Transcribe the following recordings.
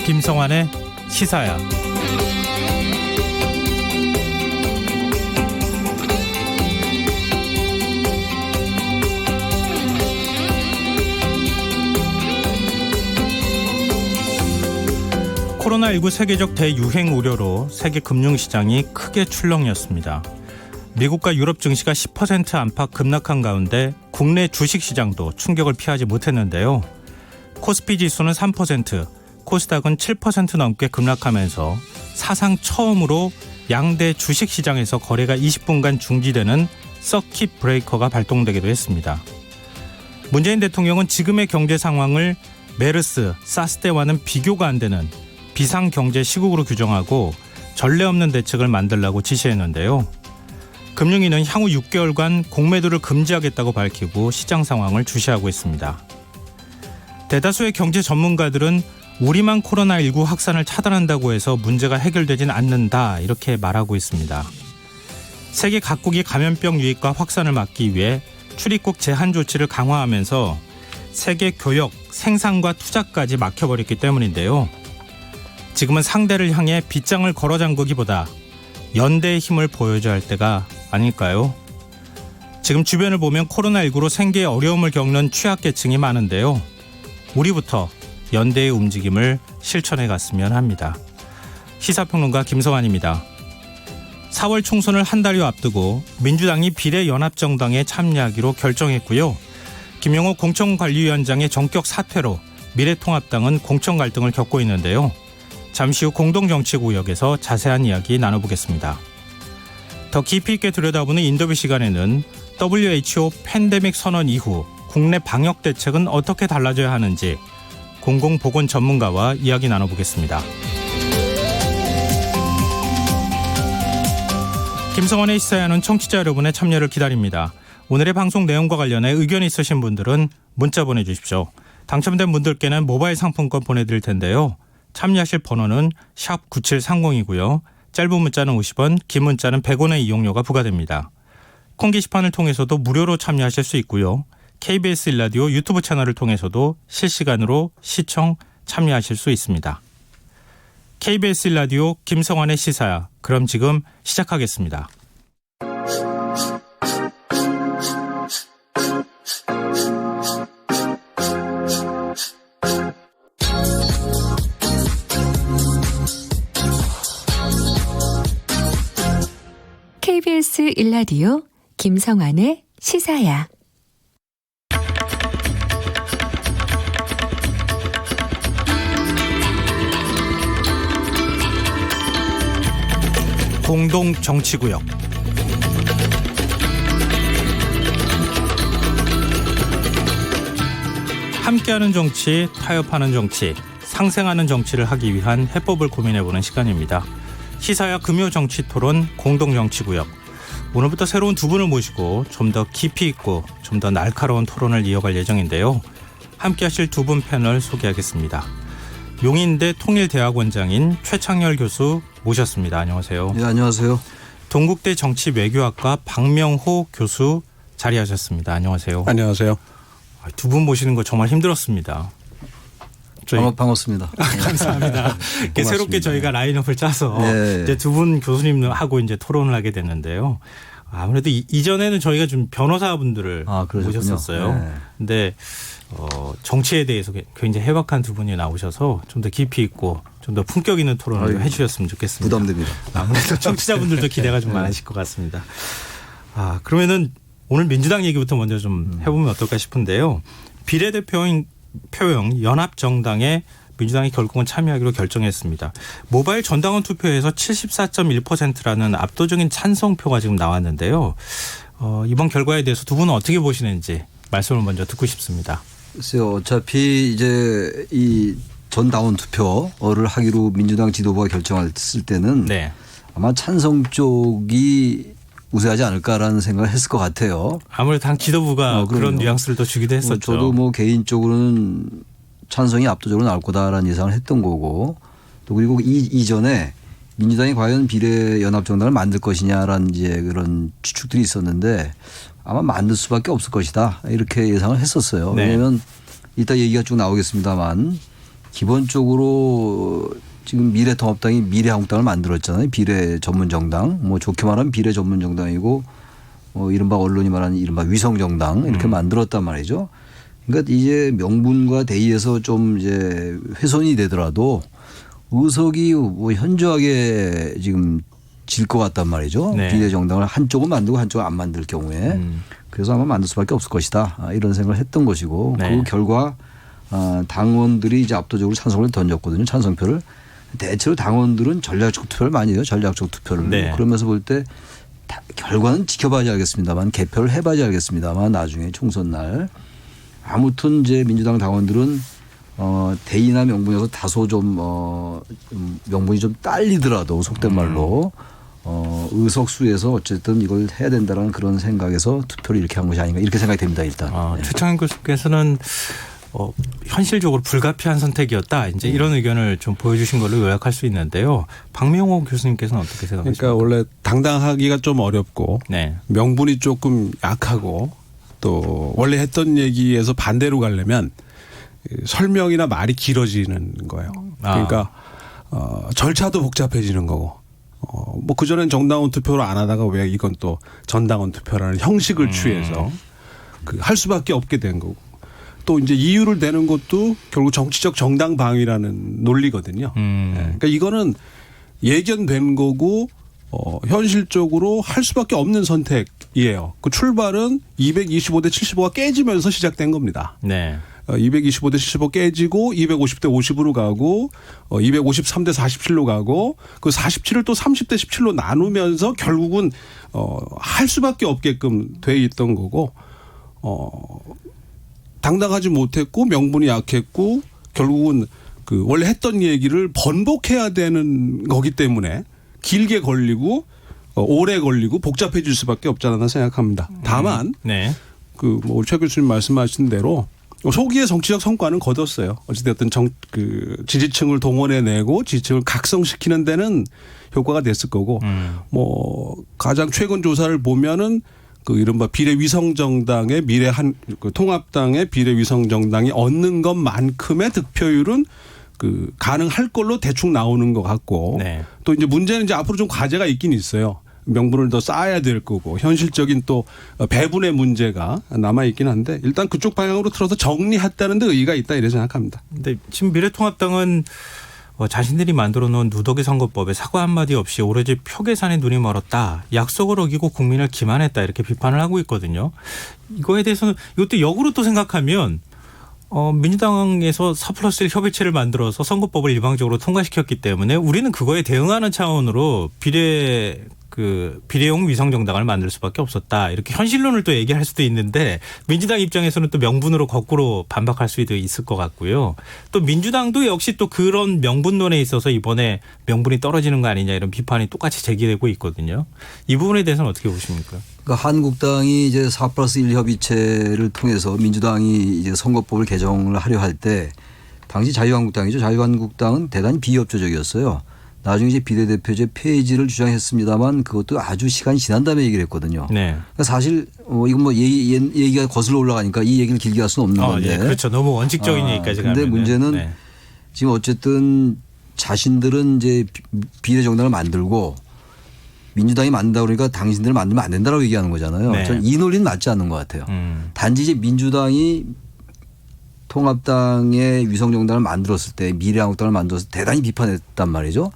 김성환의 시사야. 코로나19 세계적 대유행 우려로 세계 금융시장이 크게 출렁였습니다. 미국과 유럽 증시가 10% 안팎 급락한 가운데 국내 주식시장도 충격을 피하지 못했는데요. 코스피 지수는 3%, 코스닥은 7% 넘게 급락하면서 사상 처음으로 양대 주식시장에서 거래가 20분간 중지되는 서킷 브레이커가 발동되기도 했습니다. 문재인 대통령은 지금의 경제 상황을 메르스, 사스 때와는 비교가 안 되는 비상경제 시국으로 규정하고 전례 없는 대책을 만들라고 지시했는데요. 금융위는 향후 6개월간 공매도를 금지하겠다고 밝히고 시장 상황을 주시하고 있습니다. 대다수의 경제 전문가들은 우리만 코로나19 확산을 차단한다고 해서 문제가 해결되진 않는다 이렇게 말하고 있습니다. 세계 각국이 감염병 유입과 확산을 막기 위해 출입국 제한 조치를 강화하면서 세계 교역, 생산과 투자까지 막혀버렸기 때문인데요. 지금은 상대를 향해 빗장을 걸어 잠그기보다 연대의 힘을 보여줘야 할 때가 아닐까요? 지금 주변을 보면 코로나19로 생계에 어려움을 겪는 취약계층이 많은데요. 우리부터 연대의 움직임을 실천해 갔으면 합니다. 시사평론가 김성환입니다. 4월 총선을 한 달여 앞두고 민주당이 비례연합정당에 참여하기로 결정했고요. 김영호 공천관리위원장의 전격 사퇴로 미래통합당은 공천 갈등을 겪고 있는데요. 잠시 후 공동정치구역에서 자세한 이야기 나눠보겠습니다. 더 깊이 있게 들여다보는 인터뷰 시간에는 WHO 팬데믹 선언 이후 국내 방역 대책은 어떻게 달라져야 하는지 공공보건 전문가와 이야기 나눠보겠습니다. 김성환의 시사야는 청취자 여러분의 참여를 기다립니다. 오늘의 방송 내용과 관련해 의견이 있으신 분들은 문자 보내주십시오. 당첨된 분들께는 모바일 상품권 보내드릴 텐데요. 참여하실 번호는 샵 9730이고요. 짧은 문자는 50원, 긴 문자는 100원의 이용료가 부과됩니다. 콩 게시판을 통해서도 무료로 참여하실 수 있고요. KBS 1라디오 유튜브 채널을 통해서도 실시간으로 시청, 참여하실 수 있습니다. KBS 1라디오 김성환의 시사야. 그럼 지금 시작하겠습니다. KBS 1라디오 김성환의 시사야. 공동정치구역. 함께하는 정치, 타협하는 정치, 상생하는 정치를 하기 위한 해법을 고민해보는 시간입니다. 시사야 금요정치토론 공동정치구역. 오늘부터 새로운 두 분을 모시고 좀 더 깊이 있고 좀 더 날카로운 토론을 이어갈 예정인데요. 함께하실 두 분 패널 소개하겠습니다. 용인대 통일대학원장인 최창열 교수 모셨습니다. 안녕하세요. 네, 안녕하세요. 동국대 정치외교학과 박명호 교수 자리하셨습니다. 안녕하세요. 안녕하세요. 두 분 모시는 거 정말 힘들었습니다. 반갑습니다. 감사합니다. 새롭게 저희가 라인업을 짜서 네. 이제 두 분 교수님하고 이제 토론을 하게 됐는데요. 아무래도 이전에는 저희가 좀 변호사분들을 모셨었어요. 네. 근데 정치에 대해서 굉장히 해박한 두 분이 나오셔서 좀 더 깊이 있고 좀 더 품격 있는 토론을 해주셨으면 좋겠습니다. 부담됩니다. 아무래도 청취자분들도 기대가 좀 많으실 것 같습니다. 그러면은 오늘 민주당 얘기부터 먼저 좀 해보면 어떨까 싶은데요. 비례대표용 연합정당에 민주당이 결국은 참여하기로 결정했습니다. 모바일 전당원 투표에서 74.1%라는 압도적인 찬성표가 지금 나왔는데요. 이번 결과에 대해서 두 분은 어떻게 보시는지 말씀을 먼저 듣고 싶습니다. 글쎄요. 어차피 이제 이 전당원 투표를 하기로 민주당 지도부가 결정했을 때는 네. 아마 찬성 쪽이 우세하지 않을까라는 생각을 했을 것 같아요. 아무래도 당 지도부가 그런 뉘앙스를 더 주기도 했었죠. 저도 개인적으로는 찬성이 압도적으로 나올 거다라는 예상을 했던 거고 또 그리고 이전에 민주당이 과연 비례연합정당을 만들 것이냐라는 이제 그런 추측들이 있었는데 아마 만들 수밖에 없을 것이다 이렇게 예상을 했었어요. 네. 왜냐하면 이따 얘기가 쭉 나오겠습니다만 기본적으로 지금 미래통합당이 미래한국당을 만들었잖아요. 비례 전문정당. 뭐 좋게 말하면 비례 전문정당이고 이른바 언론이 말하는 이른바 위성정당 이렇게 만들었단 말이죠. 그러니까 이제 명분과 대의에서 좀 이제 훼손이 되더라도 의석이 뭐 현저하게 지금 질 것 같단 말이죠. 네. 비례정당을 한쪽은 만들고 한쪽은 안 만들 경우에. 그래서 아마 만들 수밖에 없을 것이다. 이런 생각을 했던 것이고 네. 그 결과 당원들이 이제 압도적으로 찬성을 던졌거든요. 찬성표를. 대체로 당원들은 전략적 투표를 많이 해요. 전략적 투표를. 네. 그러면서 볼 때 결과는 지켜봐야지 알겠습니다만 개표를 해봐야지 알겠습니다만 나중에 총선 날 아무튼 이제 민주당 당원들은 대의나 명분에서 다소 좀 명분이 좀 딸리더라도 속된 말로 의석수에서 어쨌든 이걸 해야 된다는 그런 생각에서 투표를 이렇게 한 것이 아닌가 이렇게 생각이 됩니다. 일단. 네. 최창현 교수께서는 현실적으로 불가피한 선택이었다. 이제 이런 의견을 좀 보여주신 걸로 요약할 수 있는데요. 박명호 교수님께서는 어떻게 생각하십니까? 그러니까 원래 당당하기가 좀 어렵고 네. 명분이 조금 약하고 또 원래 했던 얘기에서 반대로 가려면 설명이나 말이 길어지는 거예요. 그러니까 절차도 복잡해지는 거고 뭐 그전엔 정당원 투표를 안 하다가 왜 이건 또 전당원 투표라는 형식을 취해서 할 수밖에 없게 된 거고 또 이제 이유를 대는 것도 결국 정치적 정당 방위라는 논리거든요. 그러니까 이거는 예견된 거고 현실적으로 할 수밖에 없는 선택이에요. 그 출발은 225대 75가 깨지면서 시작된 겁니다. 네. 225대 75 깨지고 250대 50으로 가고 253대 47로 가고 그 47을 또 30대 17로 나누면서 결국은 할 수밖에 없게끔 돼 있던 거고 당당하지 못했고 명분이 약했고 결국은 그 원래 했던 얘기를 번복해야 되는 거기 때문에 길게 걸리고 오래 걸리고 복잡해질 수밖에 없지 않나 생각합니다. 다만 네. 그 뭐 최 교수님 말씀하신 대로 소기의 정치적 성과는 거뒀어요. 어찌됐든 지지층을 동원해내고 지지층을 각성시키는 데는 효과가 됐을 거고 뭐 가장 최근 조사를 보면은 그 이른바 비례위성정당의 그 통합당의 비례위성정당이 얻는 것만큼의 득표율은 그 가능할 걸로 대충 나오는 것 같고 네. 또 이제 문제는 이제 앞으로 좀 과제가 있긴 있어요. 명분을 더 쌓아야 될 거고 현실적인 또 배분의 문제가 남아 있긴 한데 일단 그쪽 방향으로 틀어서 정리했다는 데 의의가 있다 이렇게 생각합니다. 근데 지금 미래통합당은 자신들이 만들어 놓은 누더기 선거법에 사과 한마디 없이 오로지 표 계산에 눈이 멀었다. 약속을 어기고 국민을 기만했다. 이렇게 비판을 하고 있거든요. 이거에 대해서는 이것도 역으로 또 생각하면 민주당에서 4+1 협의체를 만들어서 선거법을 일방적으로 통과시켰기 때문에 우리는 그거에 대응하는 차원으로 비례용 위성정당을 만들 수밖에 없었다. 이렇게 현실론을 또 얘기할 수도 있는데 민주당 입장에서는 또 명분으로 거꾸로 반박할 수도 있을 것 같고요. 또 민주당도 역시 또 그런 명분론에 있어서 이번에 명분이 떨어지는 거 아니냐 이런 비판이 똑같이 제기되고 있거든요. 이 부분에 대해서는 어떻게 보십니까? 그러니까 한국당이 이제 4+1 협의체를 통해서 민주당이 이제 선거법을 개정을 하려 할 때 당시 자유한국당이죠. 자유한국당은 대단히 비협조적이었어요. 나중에 이제 비례대표제 폐지를 주장했습니다만 그것도 아주 시간이 지난 다음에 얘기를 했거든요. 네. 그러니까 사실 이건 뭐 얘기가 거슬러 올라가니까 이 얘기를 길게 할 수는 없는 건데. 네. 그렇죠. 너무 원칙적인 얘기까지 가면. 그런데 문제는 지금 어쨌든 자신들은 이제 비례정당을 만들고 민주당이 만든다 그러니까 당신들 만들면 안 된다라고 얘기하는 거잖아요. 네. 저는 이 논리는 맞지 않는 것 같아요. 단지 이제 민주당이 통합당의 위성정당을 만들었을 때 미래한국당을 만들었을 때 대단히 비판했단 말이죠.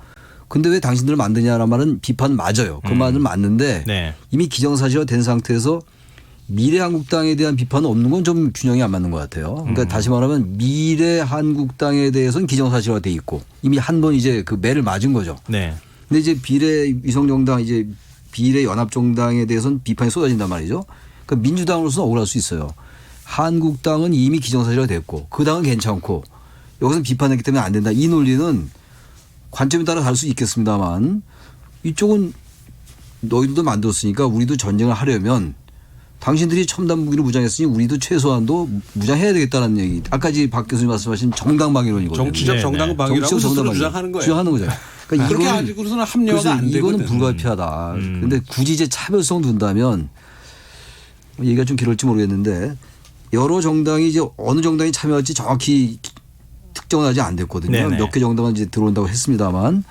근데 왜 당신들을 만드냐라는 말은 비판 맞아요. 그 말은 맞는데 네. 이미 기정사실화 된 상태에서 미래한국당에 대한 비판은 없는 건 좀 균형이 안 맞는 것 같아요. 그러니까 다시 말하면 미래한국당에 대해서는 기정사실화돼 있고 이미 한 번 이제 그 매를 맞은 거죠. 네. 근데 이제 비례위성정당 이제 비례연합정당에 대해서는 비판이 쏟아진단 말이죠. 그러니까 민주당으로서는 억울할 수 있어요. 한국당은 이미 기정사실화 됐고 그 당은 괜찮고 여기서 비판했기 때문에 안 된다. 이 논리는 관점에 따라 다를 수 있겠습니다만 이쪽은 너희들도 만들었으니까 우리도 전쟁을 하려면 당신들이 첨단 무기를 무장했으니 우리도 최소한도 무장해야 되겠다는 얘기. 아까 박 교수님 말씀하신 정당 방위론이거든요. 정치적 정당 방위라고 스스로 주장하는 거예요. 주장하는 거죠. 그러니까 그렇게 이거는- 가지고서는 합리화가 안 되거든. 이거는 불가피하다. 근데 굳이 이제 차별성 둔다면 얘기가 좀 길을지 모르겠는데 여러 정당이 이제 어느 정당이 참여할지 정확히 특정은 아직 안 됐거든요. 네네. 몇 개 정당은 이제 들어온다고 했습니다만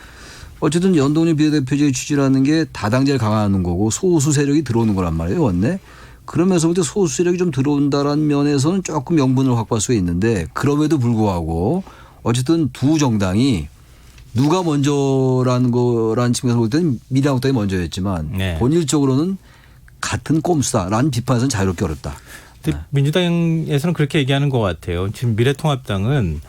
어쨌든 연동형 비례대표제의 취지라는 게 다당제를 강화하는 거고 소수 세력이 들어오는 거란 말이에요. 원내. 그러면서부터 소수 세력이 좀 들어온다라는 면에서는 조금 명분을 확보할 수가 있는데 그럼에도 불구하고 어쨌든 두 정당이 누가 먼저라는 거라는 측면에서 볼 때는 미래한국당이 먼저였지만 네. 본질적으로는 같은 꼼수다라는 비판에서는 자유롭게 어렵다. 근데 민주당에서는 그렇게 얘기하는 것 같아요. 지금 미래통합당은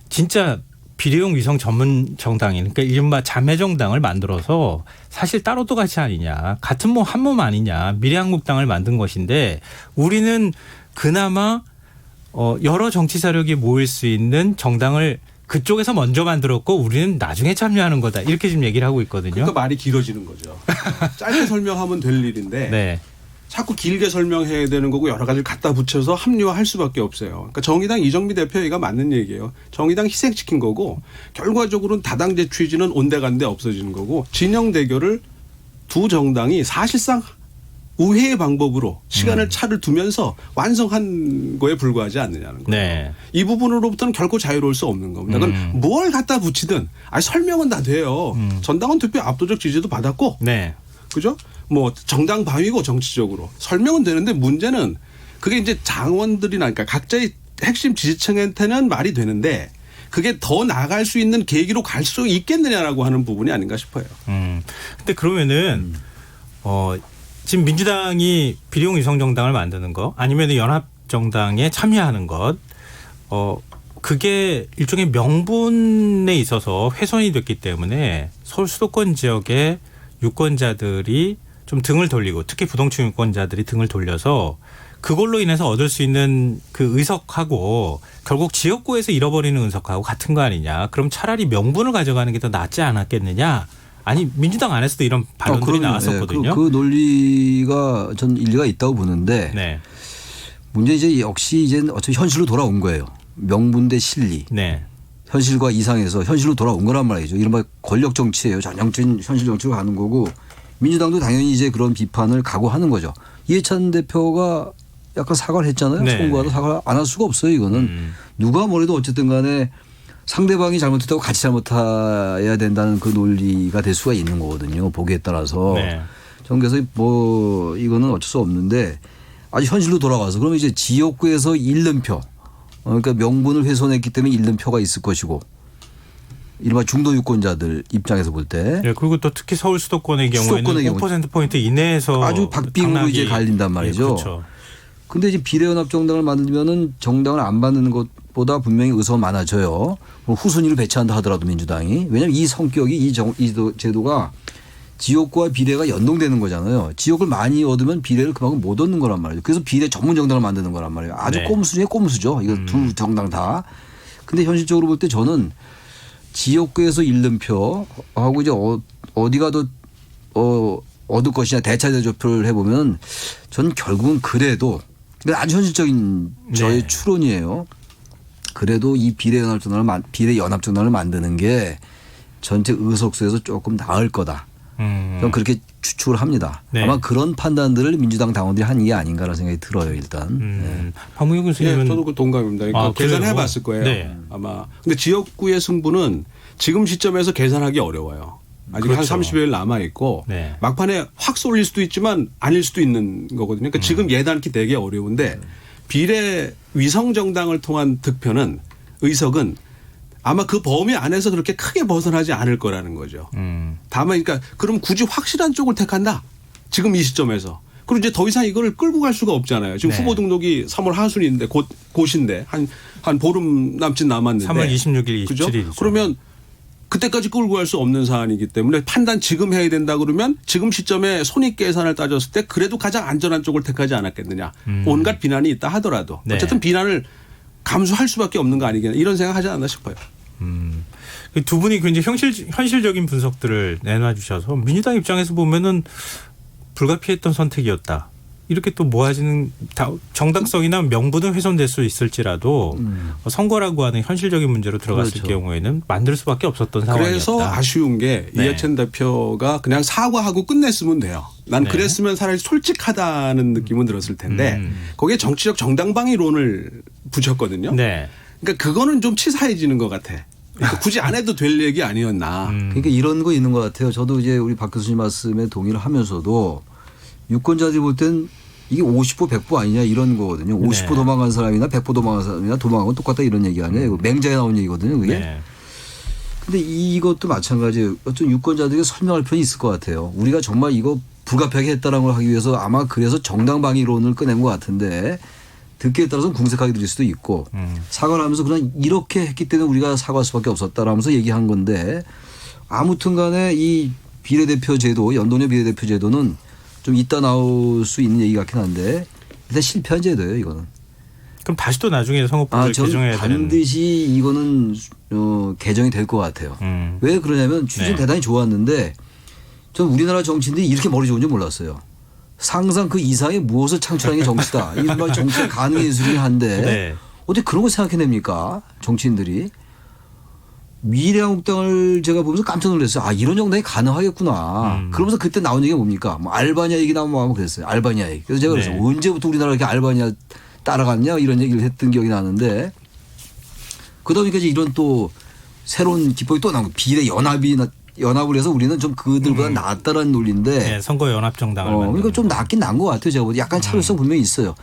진짜 비례용 위성 전문 정당이 그러니까 이른바 자매 정당을 만들어서 사실 따로도 같이 아니냐. 같은 몸 한 몸 아니냐. 미래한국당을 만든 것인데 우리는 그나마 여러 정치 세력이 모일 수 있는 정당을 그쪽에서 먼저 만들었고 우리는 나중에 참여하는 거다. 이렇게 지금 얘기를 하고 있거든요. 그러니까 말이 길어지는 거죠. 짧게 설명하면 될 일인데 네. 자꾸 길게 설명해야 되는 거고 여러 가지를 갖다 붙여서 합리화할 수밖에 없어요. 그러니까 정의당 이정미 대표 얘기가 맞는 얘기예요. 정의당 희생시킨 거고 결과적으로는 다당제 취지는 온데간데 없어지는 거고 진영 대결을 두 정당이 사실상 우회의 방법으로 시간을 차를 두면서 완성한 거에 불과하지 않느냐는 거예요. 네. 이 부분으로부터는 결코 자유로울 수 없는 겁니다. 그건 뭘 갖다 붙이든 설명은 다 돼요. 전당원 투표 압도적 지지도 받았고 네. 그죠? 뭐 정당 방위고 정치적으로 설명은 되는데 문제는 그게 이제 장원들이나 그러니까 각자의 핵심 지지층한테는 말이 되는데 그게 더 나아갈 수 있는 계기로 갈 수 있겠느냐라고 하는 부분이 아닌가 싶어요. 근데 그러면은 지금 민주당이 비례용 위성 정당을 만드는 거 아니면 연합 정당에 참여하는 것 그게 일종의 명분에 있어서 훼손이 됐기 때문에 서울 수도권 지역의 유권자들이 좀 등을 돌리고 특히 부동층 유권자들이 등을 돌려서 그걸로 인해서 얻을 수 있는 그 의석하고 결국 지역구에서 잃어버리는 의석하고 같은 거 아니냐. 그럼 차라리 명분을 가져가는 게 더 낫지 않았겠느냐. 아니 민주당 안에서도 이런 발언들이 그럼요. 나왔었거든요. 네. 그 논리가 전 일리가 있다고 보는데 네. 문제 이제 역시 이제 어차피 현실로 돌아온 거예요. 명분 대 실리. 네. 현실과 이상해서 현실로 돌아온 거란 말이죠. 이른바 권력 정치예요. 전형적인 현실 정치로 가는 거고 민주당도 당연히 이제 그런 비판을 각오하는 거죠. 이해찬 대표가 약간 사과를 했잖아요. 네. 송구하다 사과를 안 할 수가 없어요. 이거는 누가 뭐래도 어쨌든 간에 상대방이 잘못했다고 같이 잘못해야 된다는 그 논리가 될 수가 있는 거거든요. 보기에 따라서. 네. 저는 그래서 뭐 이거는 어쩔 수 없는데 아주 현실로 돌아와서 그러면 이제 지역구에서 잃는 표 그러니까 명분을 훼손했기 때문에 잃는 표가 있을 것이고 이른바 중도 유권자들 입장에서 볼 때 네. 그리고 또 특히 서울 수도권의 경우에는 수도권의 경우 5%포인트 이내에서 아주 박빙으로 이제 갈린단 말이죠. 네, 그렇죠. 근데 이제 비례연합정당을 만들면은 정당을 안 받는 것보다 분명히 의석은 많아져요. 뭐 후순위를 배치한다 하더라도 민주당이. 왜냐하면 이 성격이 이 제도가 지역구와 비례가 연동되는 거잖아요. 지역을 많이 얻으면 비례를 그만큼 못 얻는 거란 말이죠. 그래서 비례 전문 정당을 만드는 거란 말이에요. 아주 네. 꼼수 중에 꼼수죠. 이거 두 정당 다. 근데 현실적으로 볼 때 저는 지역구에서 잃는 표하고 이제 어디가 더 얻을 것이냐 대차대조표를 해보면 전 결국은 그래도 아주 현실적인 저의 네. 추론이에요. 그래도 이 비례연합정당을 만드는 게 전체 의석수에서 조금 나을 거다. 저는 그렇게 추측을 합니다. 네. 아마 그런 판단들을 민주당 당원들이 한 게 아닌가라는 생각이 들어요. 일단. 네. 박무경 교수님은 네, 저도 그 동감입니다. 그러니까 아, 그래요? 계산해 봤을 거예요. 네. 아마. 근데 지역구의 승부는 지금 시점에서 계산하기 어려워요. 아직 그렇죠. 한 30여일 남아 있고 네. 막판에 확 쏠릴 수도 있지만 아닐 수도 있는 거거든요. 그러니까 지금 예단하기 되게 어려운데 비례 위성 정당을 통한 득표는 의석은 아마 그 범위 안에서 그렇게 크게 벗어나지 않을 거라는 거죠. 다만 그러니까 그럼 굳이 확실한 쪽을 택한다. 지금 이 시점에서. 그리고 이제 더 이상 이거를 끌고 갈 수가 없잖아요. 지금 네. 후보 등록이 3월 하순인데 곧인데 한 보름 남짓 남았는데 3월 26일, 27일이죠. 그죠? 그러면 그때까지 끌고 갈 수 없는 사안이기 때문에 판단 지금 해야 된다 그러면 지금 시점에 손익 계산을 따졌을 때 그래도 가장 안전한 쪽을 택하지 않았겠느냐. 온갖 비난이 있다 하더라도 네. 어쨌든 비난을 감수할 수밖에 없는 거 아니겠냐. 이런 생각하지 않나 싶어요. 두 분이 굉장히 현실적인 분석들을 내놔 주셔서 민주당 입장에서 보면은 불가피했던 선택이었다. 이렇게 또 모아지는 정당성이나 명분은 훼손될 수 있을지라도 선거라고 하는 현실적인 문제로 들어갔을 그렇죠. 경우에는 만들 수밖에 없었던 상황이었다. 그래서 아쉬운 게 네. 이해찬 대표가 그냥 사과하고 끝냈으면 돼요. 난 네. 그랬으면 차라리 솔직하다는 느낌은 들었을 텐데 거기에 정치적 정당방위론을 붙였거든요. 네. 그러니까 그거는 좀 치사해지는 것 같아. 그러니까 굳이 안 해도 될 얘기 아니었나. 그러니까 이런 거 있는 것 같아요. 저도 이제 우리 박 교수님 말씀에 동의를 하면서도 유권자들이 볼 땐 이게 50% 100% 아니냐 이런 거거든요. 50% 네. 도망간 사람이나 100% 도망간 사람이나 도망간 건 똑같다 이런 얘기 아니에요. 이거 맹자에 나온 얘기거든요. 그게. 네. 근데 이것도 마찬가지예요. 어떤 유권자들에게 설명할 필요는 있을 것 같아요. 우리가 정말 이거 불가피하게 했다라는 걸 하기 위해서 아마 그래서 정당방위론을 꺼낸 것 같은데 듣기에 따라서는 궁색하게 들릴 수도 있고 사과를 하면서 그냥 이렇게 했기 때문에 우리가 사과할 수밖에 없었다라면서 얘기한 건데 아무튼 간에 이 비례대표 제도 연동형 비례대표 제도는 좀 이따 나올 수 있는 얘기 같긴 한데 일단 실패한 제도예요 이거는. 그럼 다시 또 나중에 선거법을 저는 개정해야 되는. 반드시 이거는 개정이 될 것 같아요. 왜 그러냐면 취지는 네. 대단히 좋았는데 전 우리나라 정치인들이 이렇게 머리 좋은 줄 몰랐어요. 상상 그 이상의 무엇을 창출하는 게 정치다. 이른바 정치가 가능한 예술이긴 한데 네. 어떻게 그런 거 생각해냅니까 정치인들이. 미래한국당을 제가 보면서 깜짝 놀랐어요. 아 이런 정당이 가능하겠구나. 그러면서 그때 나온 얘기가 뭡니까? 뭐 알바니아 얘기 나오면 뭐 그랬어요. 알바니아 얘기. 그래서 제가 그랬어요. 네. 언제부터 우리나라 이렇게 알바니아 따라갔냐 이런 얘기를 했던 기억이 나는데 그러다 보니까 이제 이런 또 새로운 기법이 또 나온 거예요. 비례 연합을 해서 우리는 좀 그들보다 낫다라는 논리인데 네, 선거 연합 정당을 만드는. 그러니까 좀 낫긴 난 것 같아요. 제가 보기에 약간 차별성 분명히 있어요.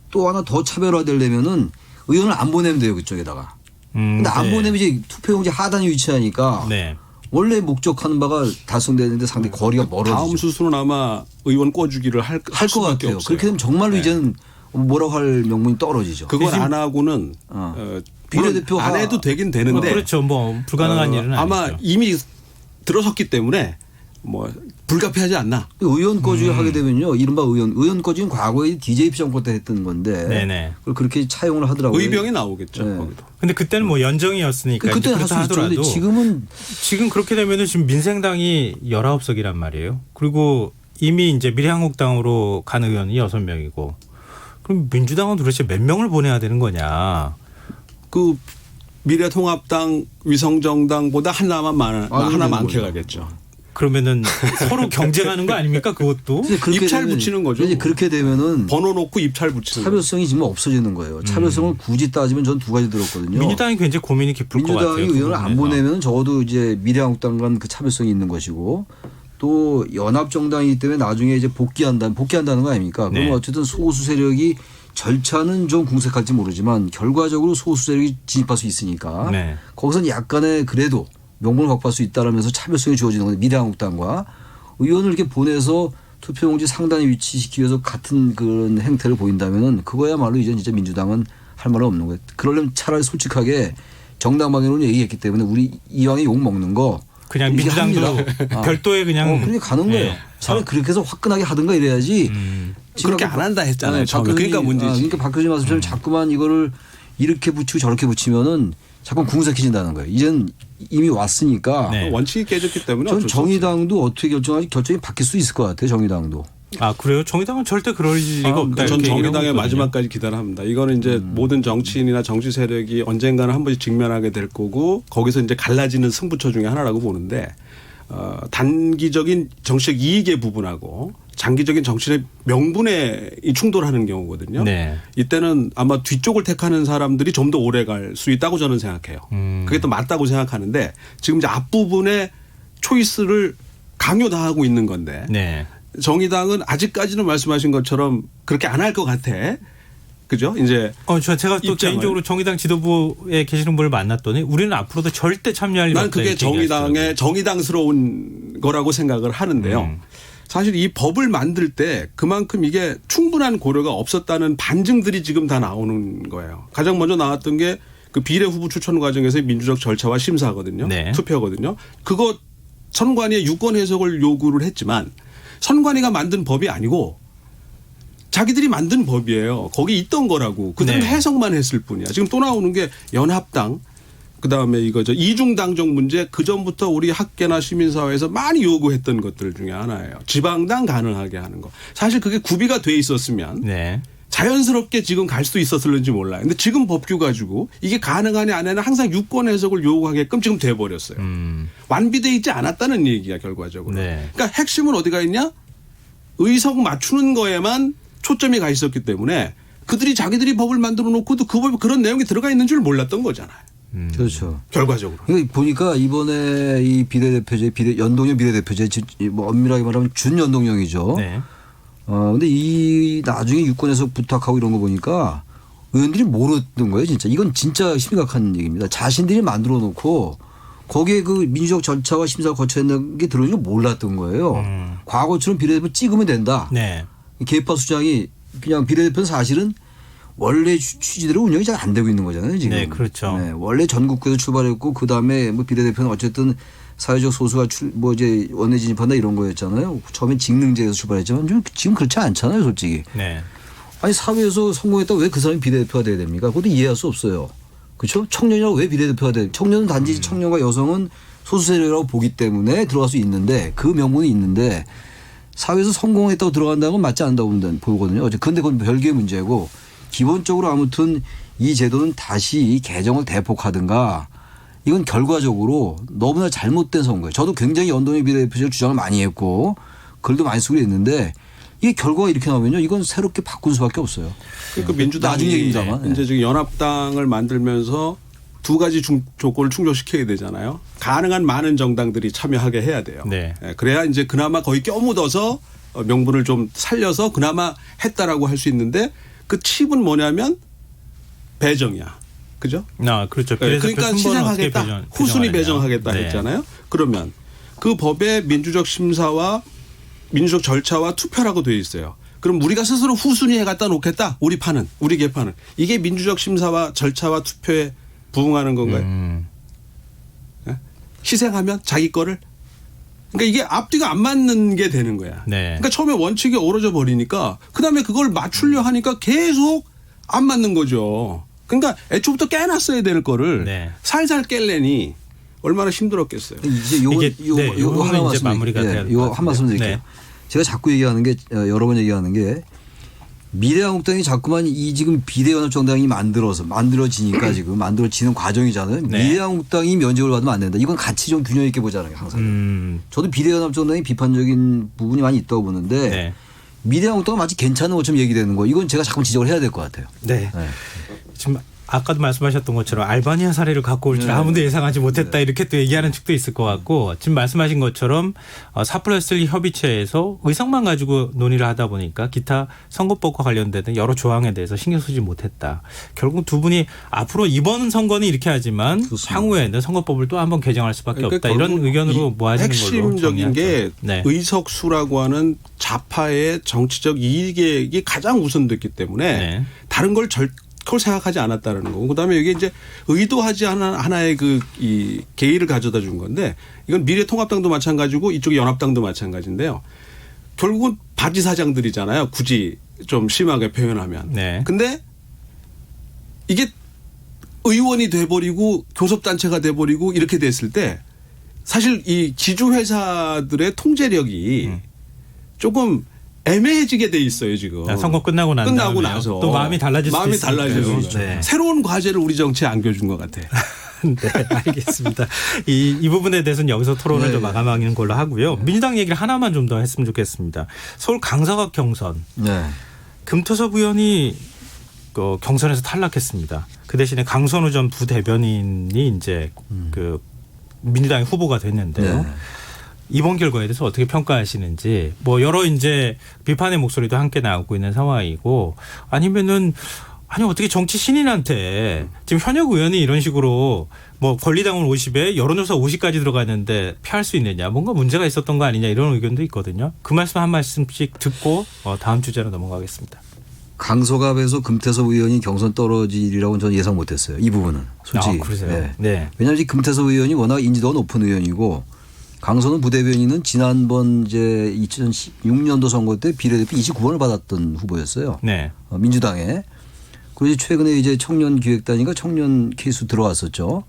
또 하나 더 차별화되려면은 의원을 안 보내면 돼요 그쪽에다가. 근데 안 네. 보내면 이제 투표용지 하단에 위치하니까 네. 원래 목적하는 바가 달성되는데 상당히 거리가 멀어지죠. 다음 수순은 아마 의원 꿔주기를 할 할 것 같아요. 없어요. 그렇게 되면 정말로 네. 이제는 뭐라고 할 명분이 떨어지죠. 그걸 안 하고는 비례대표가 안 해도 되긴 되는데 그렇죠. 뭐 불가능한 일은 아마 아니죠. 이미 들어섰기 때문에 뭐 불가피하지 않나. 의원 거주 하게 되면요. 이른바 의원 거주는 과거에 DJP 정권 때 했던 건데 네네. 그걸 그렇게 차용을 하더라고요. 의병이 나오겠죠. 네. 거기도. 근데 그때는 뭐 연정이었으니까 그때는 할 수 있죠. 근데 지금은 지금 그렇게 되면은 지금 민생당이 19석이란 말이에요. 그리고 이미 이제 미래한국당으로 간 의원이 6명이고 그럼 민주당은 도대체 몇 명을 보내야 되는 거냐. 그 미래통합당 위성정당보다 하나 되는 많게 거죠. 가겠죠. 그러면은 서로 경쟁하는 거 아닙니까 그것도? 이제 그렇게 입찰 되면- 붙이는 거죠. 이제 그렇게 되면은 번호 놓고 입찰 붙이는 거죠. 차별성이 지금 없어지는 거예요. 차별성을 굳이 따지면 전 두 가지 들었거든요. 민주당이 굉장히 고민이 깊을 것 같아요. 민주당이 그 의원을 안 부분에서. 보내면 적어도 이제 미래한국당 간 그 차별성이 있는 것이고 또 연합정당이기 때문에 나중에 이제 복귀한다는 거 아닙니까? 네. 그러면 어쨌든 소수 세력이 절차는 좀 궁색할지 모르지만 결과적으로 소수 세력이 진입할 수 있으니까 네. 거기서는 약간의 그래도 명분을 확보할 수 있다라면서 차별성이 주어지는 건데 미래한국당과 의원을 이렇게 보내서 투표용지 상단에 위치시키기 위해서 같은 그런 행태를 보인다면은 그거야말로 이제 진짜 민주당은 할 말은 없는 거예요. 그러려면 차라리 솔직하게 정당방위론 얘기했기 때문에 우리 이왕에 욕 먹는 거 그냥 이렇게 민주당도 합니다. 별도의 그냥 그렇게 가는 거예요. 네. 차라리 그렇게 해서 화끈하게 하든가 이래야지. 그렇게 안 한다 했잖아요. 처음에. 그러니까 문제지. 그러니까 박 교수님 말씀처럼 자꾸만 이거를 이렇게 붙이고 저렇게 붙이면은 자꾸 궁색해진다는 거예요. 이젠 이미 왔으니까. 네. 원칙이 깨졌기 때문에 전 어쩔 수 없어요. 정의당도 어떻게 결정하지 결정이 바뀔 수 있을 것 같아요. 정의당도. 아 그래요? 정의당은 절대 그럴 리가 없다. 전 이렇게 정의당의 얘기하고 있거든요. 마지막까지 기대합니다. 이거는 이제 모든 정치인이나 정치 세력이 언젠가는 한 번씩 직면하게 될 거고 거기서 이제 갈라지는 승부처 중에 하나라고 보는데 단기적인 정치적 이익의 부분하고 장기적인 정치의 명분에 충돌하는 경우거든요. 네. 이때는 아마 뒤쪽을 택하는 사람들이 좀 더 오래 갈 수 있다고 저는 생각해요. 그게 또 맞다고 생각하는데 지금 이제 앞부분에 초이스를 강요당하고 있는 건데 네. 정의당은 아직까지는 말씀하신 것처럼 그렇게 안 할 것 같아. 그죠? 이제 제가 또 입장을. 개인적으로 정의당 지도부에 계시는 분을 만났더니 우리는 앞으로도 절대 참여할 일 난 없다. 그게 이렇게 얘기하시더라고요. 정의당의 정의당스러운 거라고 생각을 하는데요. 사실 이 법을 만들 때 그만큼 이게 충분한 고려가 없었다는 반증들이 지금 다 나오는 거예요. 가장 먼저 나왔던 게 그 비례 후보 추천 과정에서의 민주적 절차와 심사거든요. 네. 투표거든요. 그거 선관위에 유권 해석을 요구를 했지만 선관위가 만든 법이 아니고 자기들이 만든 법이에요. 거기 있던 거라고. 그들은 네. 해석만 했을 뿐이야. 지금 또 나오는 게 연합당 그다음에 이거죠. 이중당정 문제 그 전부터 우리 학계나 시민사회에서 많이 요구했던 것들 중에 하나예요. 지방당 가능하게 하는 거. 사실 그게 구비가 돼 있었으면 네. 자연스럽게 지금 갈 수 있었을는지 몰라요. 근데 지금 법규 가지고 이게 가능하냐 안 하냐 항상 유권 해석을 요구하게끔 지금 돼버렸어요. 완비돼 있지 않았다는 얘기야 결과적으로. 네. 그러니까 핵심은 어디가 있냐? 의석 맞추는 거에만 초점이 가 있었기 때문에 그들이 자기들이 법을 만들어 놓고도 그 법에 그런 내용이 들어가 있는 줄 몰랐던 거잖아요. 그렇죠. 결과적으로. 그러니까 보니까 이번에 이 비례대표제, 연동형 비례대표제, 뭐 엄밀하게 말하면 준연동형이죠. 네. 근데 이 나중에 유권에서 부탁하고 이런 거 보니까 의원들이 모르는 거예요, 진짜. 이건 진짜 심각한 얘기입니다. 자신들이 만들어 놓고 거기에 그 민주적 절차와 심사를 거쳐야 하는 게 들어오는 걸 몰랐던 거예요. 과거처럼 비례대표 찍으면 된다. 네. 계파 수장이 그냥 비례대표는 사실은 원래 취지대로 운영이 잘 안 되고 있는 거잖아요, 지금. 네, 그렇죠. 네, 원래 전국구에서 출발했고 그다음에 뭐 비례대표는 어쨌든 사회적 소수가 뭐 이제 원내 진입한다 이런 거였잖아요. 처음엔 직능제에서 출발했지만 좀 지금 그렇지 않잖아요, 솔직히. 네. 아니 사회에서 성공했다고 왜 그 사람이 비례대표가 돼야 됩니까? 그것도 이해할 수 없어요. 그렇죠? 청년이라고 왜 비례대표가 돼야 청년은 단지 청년과 여성은 소수 세력이라고 보기 때문에 들어갈 수 있는데 그 명분이 있는데 사회에서 성공했다고 들어간다는 건 맞지 않는다고 보거든요. 그런데 그건 별개의 문제고 기본적으로 아무튼 이 제도는 다시 개정을 대폭하든가 이건 결과적으로 너무나 잘못된 선거예요. 저도 굉장히 연동형 비례대표제를 주장을 많이 했고 글도 많이 쓰고 있는데 이게 결과가 이렇게 나오면요. 이건 새롭게 바꿀 수밖에 없어요. 그러니까 민주당이 나중 얘기입니다만. 이제 지금 연합당을 만들면서 두 가지 조건을 충족시켜야 되잖아요. 가능한 많은 정당들이 참여하게 해야 돼요. 네. 그래야 이제 그나마 거의 껴묻어서 명분을 좀 살려서 그나마 했다라고 할 수 있는데 그 칩은 뭐냐면 배정이야. 그죠? 그렇죠. 그러니까 시장하겠다. 후순위 배정하겠다 네. 했잖아요. 그러면 그 법에 민주적 심사와 민주적 절차와 투표라고 되어 있어요. 그럼 우리가 스스로 후순위에 갖다 놓겠다. 우리 파는, 우리 개파는. 이게 민주적 심사와 절차와 투표에 부응하는 건가요? 희생하면 자기 거를. 그러니까 이게 앞뒤가 안 맞는 게 되는 거야. 네. 그러니까 처음에 원칙이 어우러져 버리니까 그다음에 그걸 맞추려 하니까 계속 안 맞는 거죠. 그러니까 애초부터 깨놨어야 될 거를 네. 살살 깰래니 얼마나 힘들었겠어요. 이제 요거 하나 이제 마무리가 돼야 될 것 요거 한 말씀 드릴게요. 네. 제가 자꾸 얘기하는 게 여러 번 얘기하는 게 미래한국당이 자꾸만 이 지금 비례연합정당이 만들어지니까 지금 만들어지는 과정이잖아요. 네. 미래한국당이 면접을 받으면 안 된다. 이건 같이 좀 균형 있게 보잖아요. 항상. 저도 비례연합정당이 비판적인 부분이 많이 있다고 보는데 네. 미래한국당은 마치 괜찮은 것처럼 얘기되는 거. 이건 제가 자꾸 지적을 해야 될 것 같아요. 네. 네. 지금 아까도 말씀하셨던 것처럼 알바니아 사례를 갖고 올 줄 네. 아무도 예상하지 못했다 이렇게 또 얘기하는 측도 있을 것 같고 지금 말씀하신 것처럼 4+1 협의체에서 의석만 가지고 논의를 하다 보니까 기타 선거법과 관련된 여러 조항에 대해서 신경 쓰지 못했다. 결국 두 분이 앞으로 이번 선거는 이렇게 하지만 그렇습니다. 향후에는 선거법을 또 한번 개정할 수밖에 그러니까 없다. 이런 의견으로 모아지는 걸로 핵심적인 게 정리하죠. 네. 의석수라고 하는 좌파의 정치적 이익이 가장 우선됐기 때문에 네. 다른 걸 그걸 생각하지 않았다는 거고 그다음에 이게 이제 의도하지 않은 하나의 이 계의를 가져다 준 건데 이건 미래통합당도 마찬가지고 이쪽 연합당도 마찬가지인데요. 결국은 바지 사장들이잖아요. 굳이 좀 심하게 표현하면. 네. 근데 이게 의원이 돼버리고 교섭단체가 돼버리고 이렇게 됐을 때 사실 이 지주회사들의 통제력이 조금 애매해지게 돼 있어요 지금. 선거 끝나고 나서 또 마음이 달라질 수도 마음이 있으니까요. 달라져요. 네. 새로운 과제를 우리 정치에 안겨준 것 같아. 네, 알겠습니다. 이 부분에 대해서는 여기서 토론을 네. 좀 마감하는 걸로 하고요. 민주당 얘기를 하나만 좀 더 했으면 좋겠습니다. 서울 강서각 경선. 네. 금토섭 의원이 경선에서 탈락했습니다. 그 대신에 강선우 전 부대변인이 이제 그 민주당의 후보가 됐는데요. 네. 이번 결과에 대해서 어떻게 평가하시는지 뭐 여러 이제 비판의 목소리도 함께 나오고 있는 상황이고 아니면은 아니 어떻게 정치 신인한테 지금 현역 의원이 이런 식으로 뭐 권리당원 50에 여론조사 50까지 들어갔는데 피할 수 있느냐 뭔가 문제가 있었던 거 아니냐 이런 의견도 있거든요. 그 말씀 한 말씀씩 듣고 다음 주제로 넘어가겠습니다. 강서갑에서 금태섭 의원이 경선 떨어지리라고는 저는 예상 못했어요. 이 부분은 솔직히. 그러세요? 네. 네. 왜냐하면 이 금태섭 의원이 워낙 인지도가 높은 의원이고 강선우 부대변인은 지난번 이제 2016년도 선거 때 비례대표 29번을 받았던 후보였어요. 네. 민주당에. 그리고 최근에 이제 청년기획단인가 청년 케이스 들어왔었죠.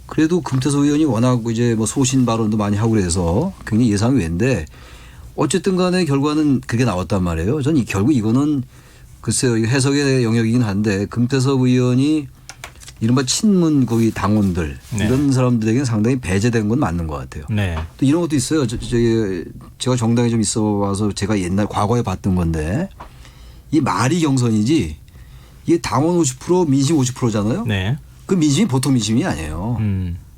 그래도 금태섭 의원이 워낙 이제 뭐 소신 발언도 많이 하고 그래서 굉장히 예상이 외인데 어쨌든 간에 결과는 그게 나왔단 말이에요. 전 결국 이거는 글쎄요. 해석의 영역이긴 한데 금태섭 의원이 이른바 친문 거기 당원들 네. 이런 사람들에게는 상당히 배제된 건 맞는 것 같아요. 네. 또 이런 것도 있어요. 제가 정당에 좀 있어 와서 제가 옛날 과거에 봤던 건데 이 말이 경선이지 이게 당원 50% 민심 50%잖아요. 네. 그 민심이 보통 민심이 아니에요.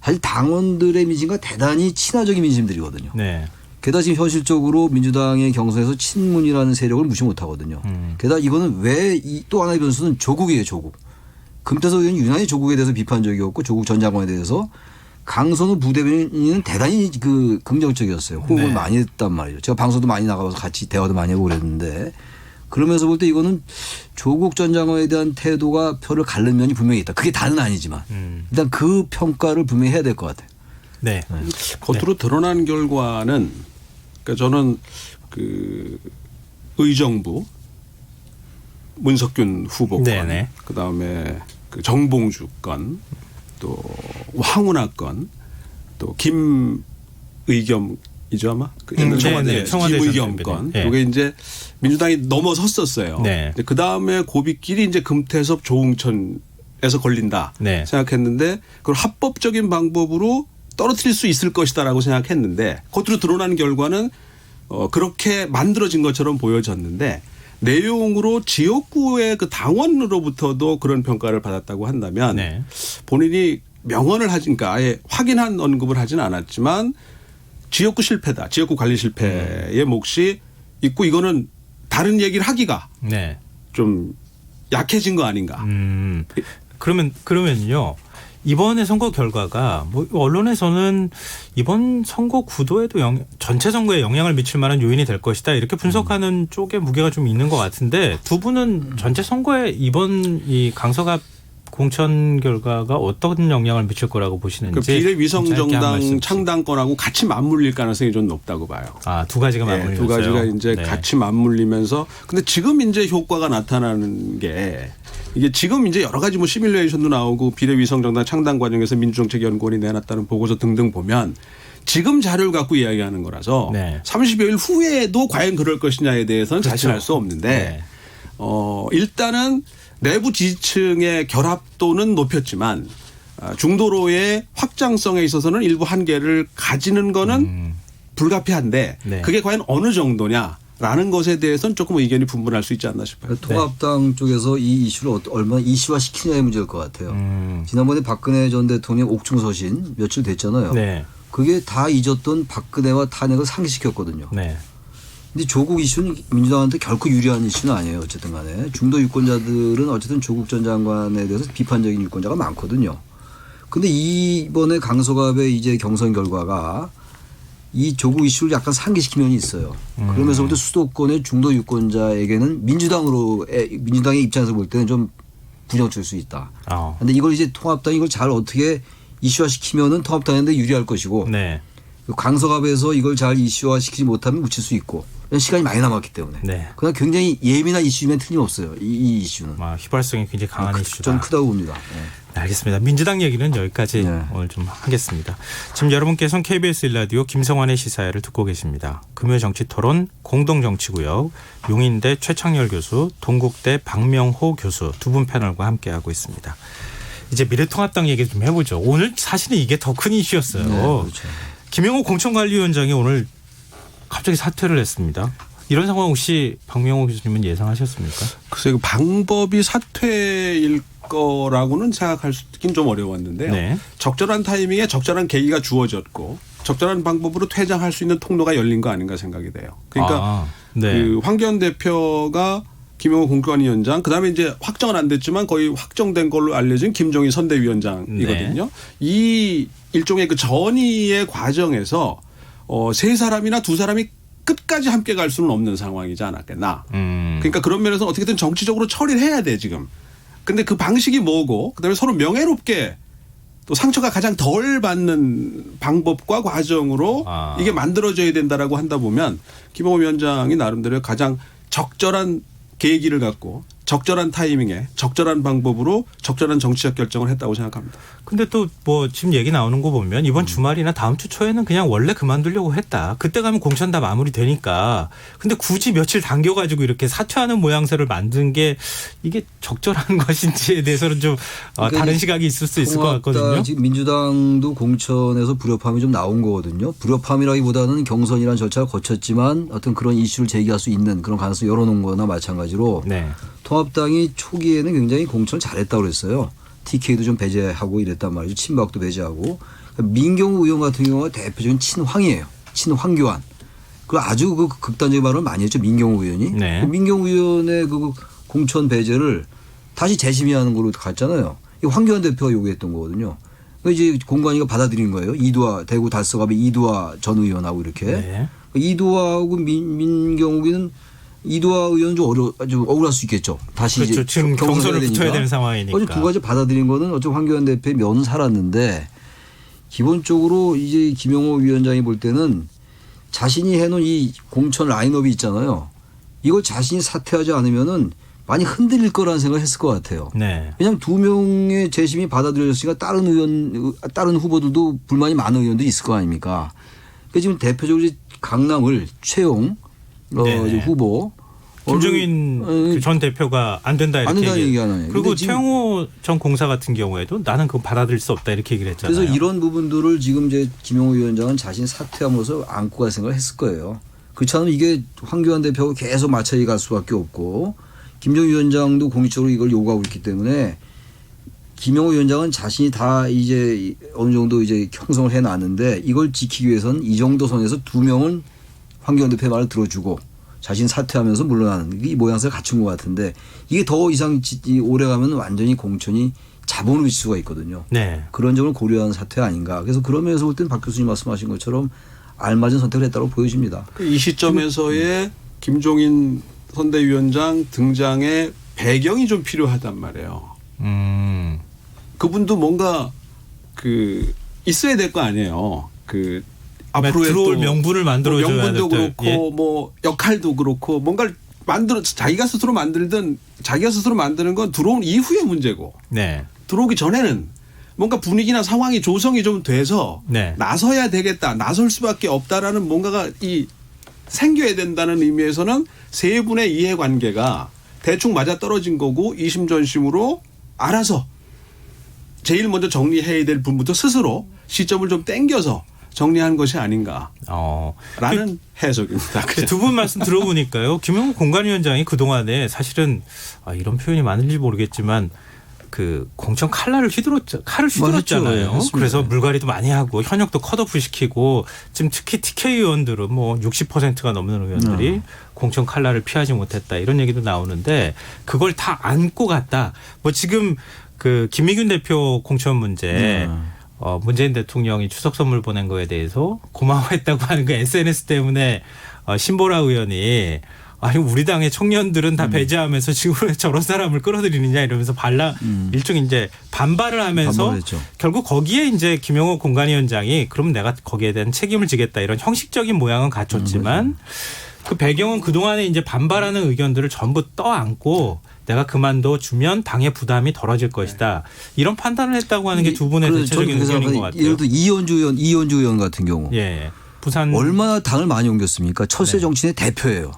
사실 당원들의 민심과 대단히 친화적인 민심들이거든요. 네. 게다가 지금 현실적으로 민주당의 경선에서 친문이라는 세력을 무시 못하거든요. 게다가 이거는 왜 또 하나의 변수는 조국이에요. 조국. 금태섭 의원이 유난히 조국에 대해서 비판적이었고 조국 전 장관에 대해서 강선우 부대변인은 대단히 그 긍정적이었어요. 호응을 네. 많이 했단 말이죠. 제가 방송도 많이 나가서 같이 대화도 많이 하고 그랬는데 그러면서 볼 때 이거는 조국 전 장관에 대한 태도가 표를 가른 면이 분명히 있다. 그게 다는 아니지만 일단 그 평가를 분명히 해야 될 것 같아요. 네. 겉으로 드러난 결과는 그러니까 저는 그 의정부 문석균 후보 건, 네네. 그다음에 그 정봉주 건, 또 황운하 건, 또 김의겸이죠 아마 그 옛날 네, 청와대 김의겸 전 건, 대변인. 이게 이제 민주당이 넘어섰었어요. 네. 그 다음에 고비끼리 이제 금태섭 조응천에서 걸린다 네. 생각했는데 그걸 합법적인 방법으로 떨어뜨릴 수 있을 것이다라고 생각했는데 겉으로 드러난 결과는 그렇게 만들어진 것처럼 보여졌는데 내용으로 지역구의 그 당원으로부터도 그런 평가를 받았다고 한다면 네. 본인이 명언을 하니까 아예 확인한 언급을 하진 않았지만 지역구 실패다. 지역구 관리 실패의 몫이 있고 이거는 다른 얘기를 하기가 네. 좀 약해진 거 아닌가. 그러면요. 이번에 선거 결과가 뭐 언론에서는 이번 선거 구도에도 전체 선거에 영향을 미칠 만한 요인이 될 것이다 이렇게 분석하는 쪽에 무게가 좀 있는 것 같은데 두 분은 전체 선거에 이번 이 강서갑 공천 결과가 어떤 영향을 미칠 거라고 보시는지 그 비례 짧게 한 위성정당 말씀씩. 창당권하고 같이 맞물릴 가능성이 좀 높다고 봐요. 두 가지가 네, 맞물려서요. 두 가지가 이제 네. 같이 맞물리면서 근데 지금 이제 효과가 나타나는 게 이게 지금 이제 여러 가지 뭐 시뮬레이션도 나오고 비례위성정당 창당 과정에서 민주정책연구원이 내놨다는 보고서 등등 보면 지금 자료를 갖고 이야기하는 거라서 네. 30여일 후에도 과연 그럴 것이냐에 대해서는 그렇죠. 자신할 수 없는데 네. 일단은 내부 지지층의 결합도는 높였지만 중도로의 확장성에 있어서는 일부 한계를 가지는 거는 불가피한데 네. 그게 과연 어느 정도냐라는 것에 대해서는 조금 의견이 분분할 수 있지 않나 싶어요. 통합당 쪽에서 이 이슈를 얼마나 이슈화시키냐의 문제일 것 같아요. 지난번에 박근혜 전 대통령 옥중서신 며칠 됐잖아요. 네. 그게 다 잊었던 박근혜와 탄핵을 상기시켰거든요. 네. 근데 조국 이슈는 민주당한테 결코 유리한 이슈는 아니에요. 어쨌든 간에. 중도 유권자들은 어쨌든 조국 전 장관에 대해서 비판적인 유권자가 많거든요. 근데 이번에 강서갑의 이제 경선 결과가 이 조국 이슈를 약간 상기시킨 면이 있어요. 그러면서부터 수도권의 중도 유권자에게는 민주당의 입장에서 볼 때는 좀 부정적일 수 있다. 근데 이걸 이제 통합당이 이걸 잘 어떻게 이슈화시키면은 통합당한테 유리할 것이고 네. 강서갑에서 이걸 잘 이슈화시키지 못하면 묻힐 수 있고 시간이 많이 남았기 때문에. 네. 그러나 굉장히 예민한 이슈면 틀림없어요. 이 이슈는. 휘발성이 굉장히 강한 이슈다. 전 크다고 봅니다. 네. 네, 알겠습니다. 민주당 얘기는 여기까지 네. 오늘 좀 하겠습니다. 지금 여러분께서는 KBS 1라디오 김성환의 시사회를 듣고 계십니다. 금요 정치토론 공동정치구역 용인대 최창열 교수, 동국대 박명호 교수 두 분 패널과 함께하고 있습니다. 이제 미래통합당 얘기 좀 해보죠. 오늘 사실은 이게 더 큰 이슈였어요. 네, 그렇죠. 김영호 공천관리위원장이 오늘 갑자기 사퇴를 했습니다. 이런 상황 혹시 박명호 교수님은 예상하셨습니까? 글쎄 그 방법이 사퇴일 거라고는 생각할 수 있긴 좀 어려웠는데요. 네. 적절한 타이밍에 적절한 계기가 주어졌고 적절한 방법으로 퇴장할 수 있는 통로가 열린 거 아닌가 생각이 돼요. 그러니까 네. 그 황교안 대표가 김영호 공관위원장 그다음에 이제 확정은 안 됐지만 거의 확정된 걸로 알려진 김종인 선대위원장이거든요. 네. 이 일종의 그 전의의 과정에서 세 사람이나 두 사람이 끝까지 함께 갈 수는 없는 상황이지 않았겠나. 그러니까 그런 면에서 어떻게든 정치적으로 처리를 해야 돼 지금. 근데 그 방식이 뭐고 그다음에 서로 명예롭게 또 상처가 가장 덜 받는 방법과 과정으로 이게 만들어져야 된다라고 한다 보면 김영호 위원장이 나름대로 가장 적절한 계기를 갖고 적절한 타이밍에 적절한 방법으로 적절한 정치적 결정을 했다고 생각합니다. 근데 또 뭐 지금 얘기 나오는 거 보면 이번 주말이나 다음 주 초에는 그냥 원래 그만두려고 했다. 그때 가면 공천 다 마무리되니까. 근데 굳이 며칠 당겨가지고 이렇게 사퇴하는 모양새를 만든 게 이게 적절한 것인지에 대해서는 좀 그러니까 다른 시각이 있을 수 있을 것 같거든요. 지금 민주당도 공천에서 불협화음이 좀 나온 거거든요. 불협화음이라기보다는 경선이라는 절차를 거쳤지만 어떤 그런 이슈를 제기할 수 있는 그런 가능성을 열어놓은 거나 마찬가지로 네. 통합당이 초기에는 굉장히 공천을 잘했다고 그랬어요. TK도 좀 배제하고 이랬단 말이죠. 친박도 배제하고. 민경우 의원 같은 경우가 대표적인 친황이에요. 친황교안. 그 아주 그 극단적인 발언을 많이 했죠. 민경우 의원이. 네. 그 민경우 의원의 그 공천 배제를 다시 재심의하는 걸로 갔잖아요. 이 황교안 대표가 요구했던 거거든요. 이제 공관위가 받아들인 거예요. 이두화 대구 달서갑의 이두화 전 의원하고 이렇게. 네. 이두화하고 민경욱이는 이두화 의원은 좀 억울할 수 있겠죠. 다시 그렇죠. 이제 지금 경선을 붙어야 되는 상황이니까. 어제 두 가지 받아들인 거는 어차피 황교안 대표의 면 살았는데 기본적으로 이제 김영호 위원장이 볼 때는 자신이 해놓은 이 공천 라인업이 있잖아요. 이걸 자신이 사퇴하지 않으면은 많이 흔들릴 거라는 생각을 했을 것 같아요. 네. 왜냐하면 두 명의 재심이 받아들여졌으니까 다른 후보들도 불만이 많은 의원들이 있을 거 아닙니까. 그러니까 지금 대표적으로 이제 강남을 최용 이제 후보 김종인 그 전 대표가 안 된다 이렇게 안 된다는 얘기 안 해요. 그리고 최영호 전 공사 같은 경우에도 나는 그거 받아들일 수 없다 이렇게 얘기를 했잖아요. 그래서 이런 부분들을 지금 이제 김영호 위원장은 자신 사퇴함으로써 안고 갈 생각을 했을 거예요. 그렇지 않으면 이게 황교안 대표가 계속 마찰이 갈 수밖에 없고 김종인 위원장도 공식적으로 이걸 요구하고 있기 때문에 김영호 위원장은 자신이 다 이제 어느 정도 이제 형성을 해놨는데 이걸 지키기 위해서는 이 정도 선에서 두 명은 황교안 대표의 말을 들어주고 자신 사퇴하면서 물러나는 이 모양새를 갖춘 것 같은데 이게 더 이상 오래 가면 완전히 공천이 자본으로 비칠 수가 있거든요. 네. 그런 점을 고려한 사퇴 아닌가. 그래서 그런 면에서 볼 때는 박 교수님 말씀하신 것처럼 알맞은 선택을 했다고 보여집니다. 이 시점에서의 김종인 선대위원장 등장의 배경이 좀 필요하단 말이에요. 그분도 뭔가 그 있어야 될 거 아니에요. 그 앞으로의 들어올 또 명분을 만들어줘야 뭐 명분도 될 그렇고 예. 뭐 역할도 그렇고 뭔가를 자기가 스스로 만들든 자기가 스스로 만드는 건 들어온 이후의 문제고 네. 들어오기 전에는 뭔가 분위기나 상황이 조성이 좀 돼서 네. 나서야 되겠다, 나설 수밖에 없다라는 뭔가가 생겨야 된다는 의미에서는 세 분의 이해관계가 대충 맞아 떨어진 거고 이심전심으로 알아서 제일 먼저 정리해야 될 분부터 스스로 시점을 좀 땡겨서 정리한 것이 아닌가라는 해석입니다. 두 분 말씀 들어보니까요. 김영호 공관위원장이 그동안에 사실은 이런 표현이 맞는지 모르겠지만 그 공천 칼을 휘둘렀잖아요. 맞죠. 그래서 물갈이도 많이 하고 현역도 컷오프 시키고 지금 특히 TK 의원들은 뭐 60%가 넘는 의원들이 공천 칼날을 피하지 못했다 이런 얘기도 나오는데 그걸 다 안고 갔다. 뭐 지금 그 김미균 대표 공천 문제 문재인 대통령이 추석 선물 보낸 거에 대해서 고마워했다고 하는 그 SNS 때문에 신보라 의원이 아니 우리 당의 청년들은 다 배제하면서 지금 왜 저런 사람을 끌어들이느냐 이러면서 일종의 이제 반발을 하면서 반발했죠. 결국 거기에 이제 김영호 공관위원장이 그럼 내가 거기에 대한 책임을 지겠다 이런 형식적인 모양은 갖췄지만 그 배경은 그동안에 이제 반발하는 의견들을 전부 떠안고 내가 그만둬 주면 당의 부담이 덜어질 것이다. 이런 판단을 했다고 하는 게 두 분의 대체적인 의견인 것 같아요. 예를 들어 이현주 의원 같은 경우 예. 부산 얼마나 당을 많이 옮겼습니까? 첫세 정치인의 대표예요.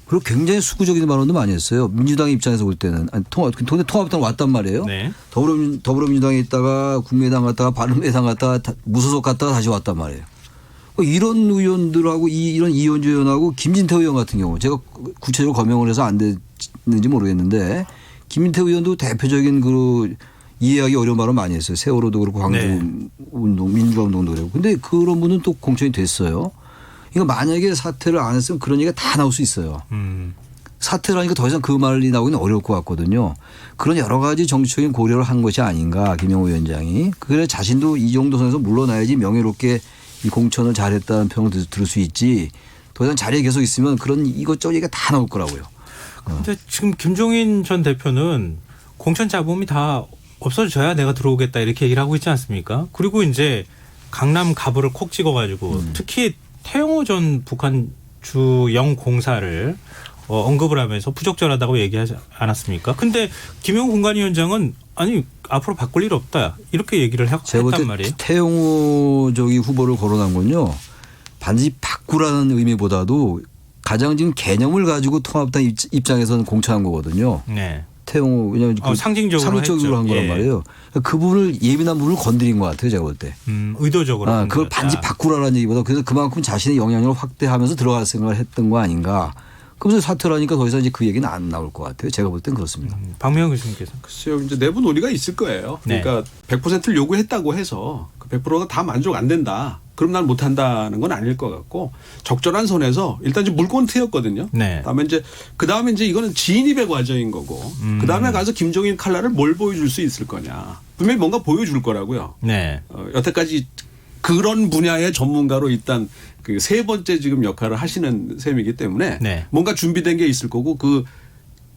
그리고 굉장히 수구적인 발언도 많이 했어요. 민주당 입장에서 볼 때는 통합당 왔단 말이에요. 네. 더불어민주당에 있다가 국민의당 갔다가 바른미래당 갔다가 무소속 갔다가 다시 왔단 말이에요. 이런 의원들하고 이런 이현주 의원하고 김진태 의원 같은 경우 제가 구체적으로 거명을 해서 안 됐는지 모르겠는데 김진태 의원도 대표적인 그 이해하기 어려운 발언 많이 했어요. 세월호도 그렇고 광주 운동, 민주화 운동도 그렇고. 근데 그런 분은 또 공천이 됐어요. 그러니까 만약에 사퇴를 안 했으면 그런 얘기가 다 나올 수 있어요. 사퇴를 하니까 더 이상 그 말이 나오기는 어려울 것 같거든요. 그런 여러 가지 정치적인 고려를 한 것이 아닌가 김영호 위원장이. 그래 자신도 이 정도 선에서 물러나야지 명예롭게 이 공천을 잘했다는 평을 들을 수 있지. 더 이상 자리에 계속 있으면 그런 이것저것 얘기가 다 나올 거라고요. 근데 지금 김종인 전 대표는 공천 자금이 다 없어져야 내가 들어오겠다 이렇게 얘기를 하고 있지 않습니까? 그리고 이제 강남 가부를 콕 찍어가지고 특히 태영호 전 북한 주영 공사를 언급을 하면서 부적절하다고 얘기하지 않았습니까? 근데 김영우 공관위원장은 아니 앞으로 바꿀 일 없다 이렇게 얘기를 제가 볼 했단 때 말이에요. 태영호 저기 후보를 거론한 건요. 반드시 바꾸라는 의미보다도 가장 지금 개념을 가지고 통합당 입장에서는 공천한 거거든요. 네. 태영호 왜냐하면 상징적으로 했죠. 한 거란 예. 말이에요. 그 부분을 예민한 부분을 건드린 것 같아요. 제가 볼 때. 의도적으로. 그걸 반드시 바꾸라는 얘기보다 그래서 그만큼 자신의 영향력을 확대하면서 들어갈 생각을 했던 거 아닌가. 그러면서 사퇴를 하니까 더 이상 이제 그 얘기는 안 나올 것 같아요. 제가 볼 땐 그렇습니다. 박명호 교수님께서. 글쎄요, 이제 내부 논의가 있을 거예요. 네. 그러니까 100%를 요구했다고 해서 그 100%가 다 만족 안 된다. 그럼 난 못한다는 건 아닐 것 같고 적절한 선에서 일단 이제 물건 트였거든요. 네. 그다음에 이제 이거는 진입의 과정인 거고 그다음에 가서 김종인 칼날을 뭘 보여줄 수 있을 거냐. 분명히 뭔가 보여줄 거라고요. 네. 여태까지 그런 분야의 전문가로 일단 그 세 번째 지금 역할을 하시는 셈이기 때문에 네. 뭔가 준비된 게 있을 거고 그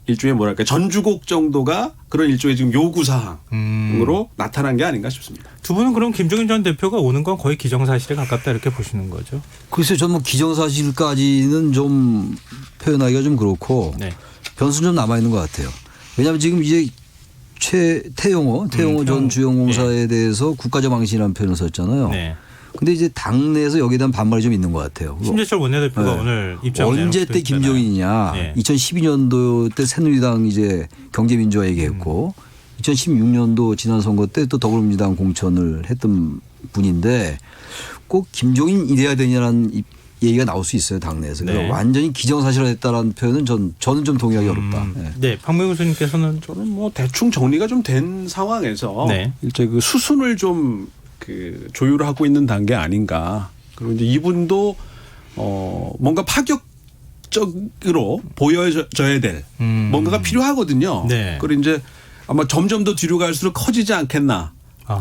일종의 뭐랄까 전주곡 정도가 그런 일종의 지금 요구 사항으로 나타난 게 아닌가 싶습니다. 두 분은 그럼 김종인 전 대표가 오는 건 거의 기정사실에 가깝다 이렇게 보시는 거죠? 글쎄요. 저는 뭐 기정사실까지는 좀 표현하기가 좀 그렇고 네. 변수는 좀 남아있는 것 같아요. 왜냐하면 지금 이제 태영호 전 주영공사에 대해서 국가적 망신이라는 표현을 썼잖아요. 네. 근데 이제 당내에서 여기에 대한 반발이 좀 있는 것 같아요. 심재철 원내대표가 네. 오늘 입장을 언제 때 김종인이냐. 네. 2012년도 때 새누리당 이제 경제민주화 얘기했고 2016년도 지난 선거 때 또 더불어민주당 공천을 했던 분인데 꼭 김종인 이래야 되냐라는 얘기가 나올 수 있어요. 당내에서. 네. 그래서 완전히 기정사실화됐다라는 표현은 저는 좀 동의하기 어렵다. 네. 네. 박명호 교수님께서는 저는 뭐 대충 정리가 좀 된 상황에서 네. 이제 그 수순을 좀 그 조율하고 있는 단계 아닌가. 그리고 이제 이분도 뭔가 파격적으로 보여져야 될 뭔가가 필요하거든요. 네. 그리고 이제 아마 점점 더 뒤로 갈수록 커지지 않겠나.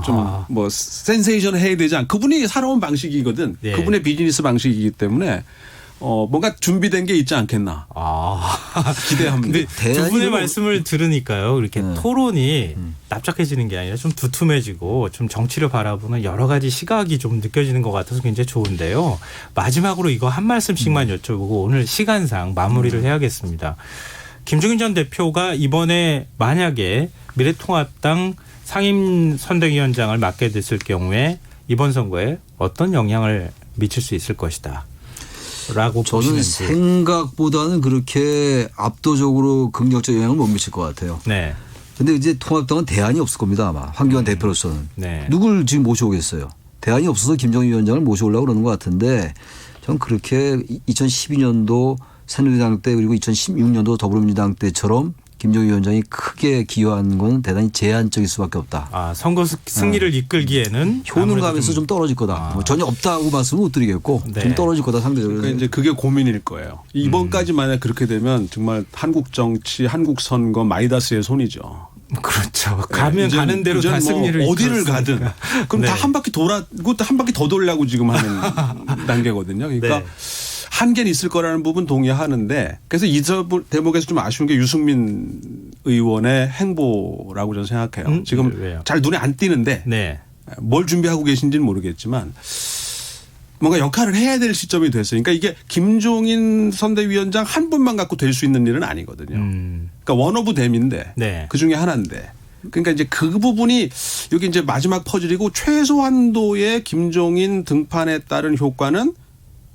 좀 뭐 센세이션 해야 되지 않. 그분이 살아온 방식이거든. 네. 그분의 비즈니스 방식이기 때문에 뭔가 준비된 게 있지 않겠나. 기대합니다. 근데 두 분의 말씀을 들으니까요. 이렇게 네. 토론이 납작해지는 게 아니라 좀 두툼해지고 좀 정치를 바라보는 여러 가지 시각이 좀 느껴지는 것 같아서 굉장히 좋은데요. 마지막으로 이거 한 말씀씩만 여쭤보고 오늘 시간상 마무리를 해야겠습니다. 김종인 전 대표가 이번에 만약에 미래통합당 상임선대위원장을 맡게 됐을 경우에 이번 선거에 어떤 영향을 미칠 수 있을 것이다. 라고 저는 보시는지. 생각보다는 그렇게 압도적으로 긍정적 영향을 못 미칠 것 같아요. 네. 근데 이제 통합당은 대안이 없을 겁니다. 아마 황교안 대표로서는. 네. 누굴 지금 모셔오겠어요. 대안이 없어서 김정인 위원장을 모셔오려고 그러는 것 같은데 저는 그렇게 2012년도 새누리당 때 그리고 2016년도 더불어민주당 때처럼 김정인 위원장이 크게 기여한 건 대단히 제한적일 수밖에 없다. 선거 승리를 이끌기에는 효능감에서 좀 떨어질 거다. 뭐 전혀 없다고 말씀은 못 드리겠고 네. 좀 떨어질 거다 상대적으로. 그러니까 이제 그게 고민일 거예요. 이번까지 만약 그렇게 되면 정말 한국 정치, 한국 선거 마이다스의 손이죠. 그렇죠. 가면 이제는- 가는 대로 다 이제는 승리를 뭐 어디를 이끌었으니까. 가든 그럼 네. 다 한 바퀴 돌아고 또 한 바퀴 더 돌려고 지금 하는 단계거든요. 그러니까 네. 한계는 있을 거라는 부분 동의하는데 그래서 이 대목에서 좀 아쉬운 게 유승민 의원의 행보라고 저는 생각해요. 지금 왜요? 잘 눈에 안 띄는데 네. 뭘 준비하고 계신지는 모르겠지만 뭔가 역할을 해야 될 시점이 됐어요. 그러니까 이게 김종인 선대위원장 한 분만 갖고 될 수 있는 일은 아니거든요. 그러니까 원오브 댐인데 네. 그 중에 하나인데. 그러니까 이제 그 부분이 여기 이제 마지막 퍼즐이고 최소한도의 김종인 등판에 따른 효과는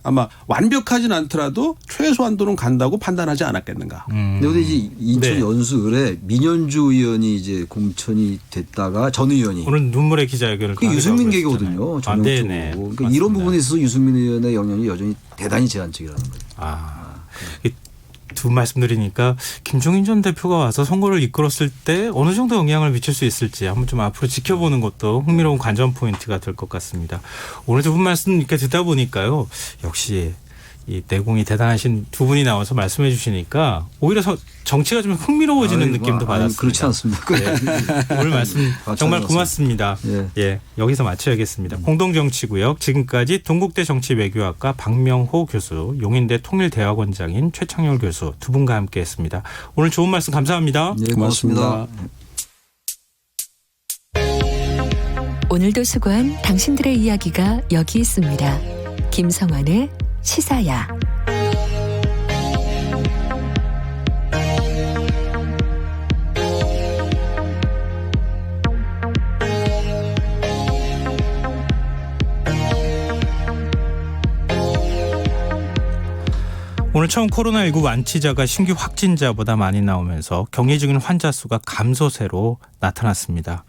아마 완벽하진 않더라도 최소한도는 간다고 판단하지 않았겠는가. 근데 이제 인천 네. 연수을에 민현주 의원이 이제 공천이 됐다가 전 의원이 오늘 눈물의 기자회견을 그 또 유승민 하기로 계거든요. 했잖아요. 전형적으로. 네네. 그러니까 맞습니다. 이런 부분에 있어서 유승민 의원의 영향이 여전히 대단히 제한적이라는 거예요. 두 말씀드리니까 김종인 전 대표가 와서 선거를 이끌었을 때 어느 정도 영향을 미칠 수 있을지 한번 좀 앞으로 지켜보는 것도 흥미로운 관전 포인트가 될 것 같습니다. 오늘 두 분 말씀 이렇게 듣다 보니까요. 역시 이 내공이 대단하신 두 분이 나와서 말씀해 주시니까 오히려 정치가 좀 흥미로워지는 느낌도 받았습니다. 그렇지 않습니다. 네. 오늘 말씀 정말 고맙습니다. 예. 예, 여기서 마쳐야겠습니다. 공동정치구역 지금까지 동국대 정치외교학과 박명호 교수, 용인대 통일대학원장인 최창렬 교수 두 분과 함께했습니다. 오늘 좋은 말씀 감사합니다. 예, 고맙습니다. 오늘도 수고한 당신들의 이야기가 여기 있습니다. 김성환의 시사야. 오늘 처음 코로나19 완치자가 신규 확진자보다 많이 나오면서 격리 중인 환자 수가 감소세로 나타났습니다.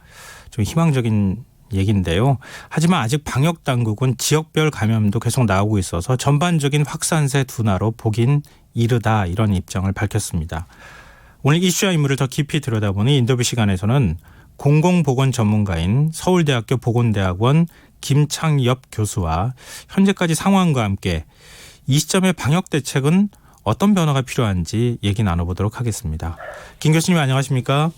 좀 희망적인 얘기인데요. 하지만 아직 방역 당국은 지역별 감염도 계속 나오고 있어서 전반적인 확산세 둔화로 보긴 이르다, 이런 입장을 밝혔습니다. 오늘 이슈와 인물을 더 깊이 들여다보니 인터뷰 시간에서는 공공보건 전문가인 서울대학교 보건대학원 김창엽 교수와 현재까지 상황과 함께 이 시점의 방역 대책은 어떤 변화가 필요한지 얘기 나눠보도록 하겠습니다. 김 교수님 안녕하십니까?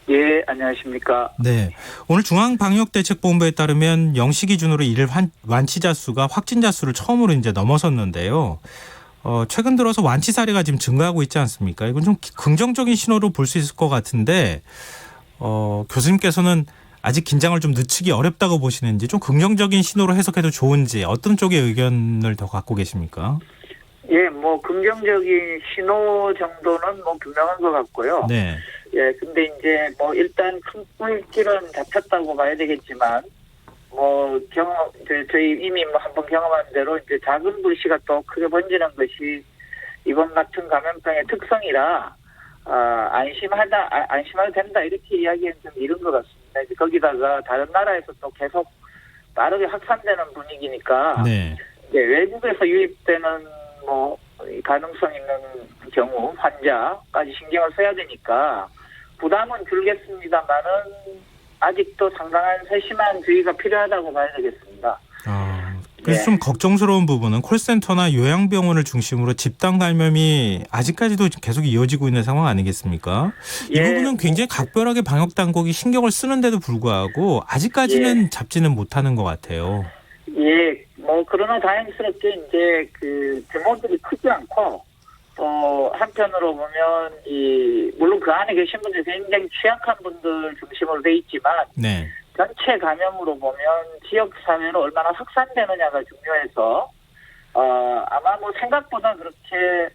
예, 안녕하십니까? 네. 오늘 중앙방역대책본부에 따르면 0시 기준으로 일일 완치자 수가 확진자 수를 처음으로 이제 넘어섰는데요. 최근 들어서 완치 사례가 지금 증가하고 있지 않습니까? 이건 좀 긍정적인 신호로 볼 수 있을 것 같은데, 교수님께서는 아직 긴장을 좀 늦추기 어렵다고 보시는지, 좀 긍정적인 신호로 해석해도 좋은지, 어떤 쪽의 의견을 더 갖고 계십니까? 예, 뭐 긍정적인 신호 정도는 뭐 분명한 것 같고요. 네. 예, 근데 이제 뭐 일단 큰 불길은 잡혔다고 봐야 되겠지만, 뭐 저희 이미 뭐 한번 경험한 대로 이제 작은 불씨가 또 크게 번지는 것이 이번 같은 감염병의 특성이라 안심해도 된다, 이렇게 이야기는 좀 이른 것 같습니다. 이제 거기다가 다른 나라에서 또 계속 빠르게 확산되는 분위기니까, 네. 예, 외국에서 유입되는 뭐 가능성 있는 경우 환자까지 신경을 써야 되니까 부담은 줄겠습니다만은 아직도 상당한 세심한 주의가 필요하다고 봐야 되겠습니다. 그래서 예. 좀 걱정스러운 부분은 콜센터나 요양병원을 중심으로 집단 감염이 아직까지도 계속 이어지고 있는 상황 아니겠습니까? 이 예. 부분은 굉장히 각별하게 방역 당국이 신경을 쓰는데도 불구하고 아직까지는 잡지는 못하는 것 같아요. 예, 뭐 그러나 다행스럽게 이제 그 규모들이 크지 않고 또 한편으로 보면 물론 그 안에 계신 분들이 굉장히 취약한 분들 중심으로 돼 있지만 네. 전체 감염으로 보면 지역 사회로 얼마나 확산되느냐가 중요해서 아마 뭐 생각보다 그렇게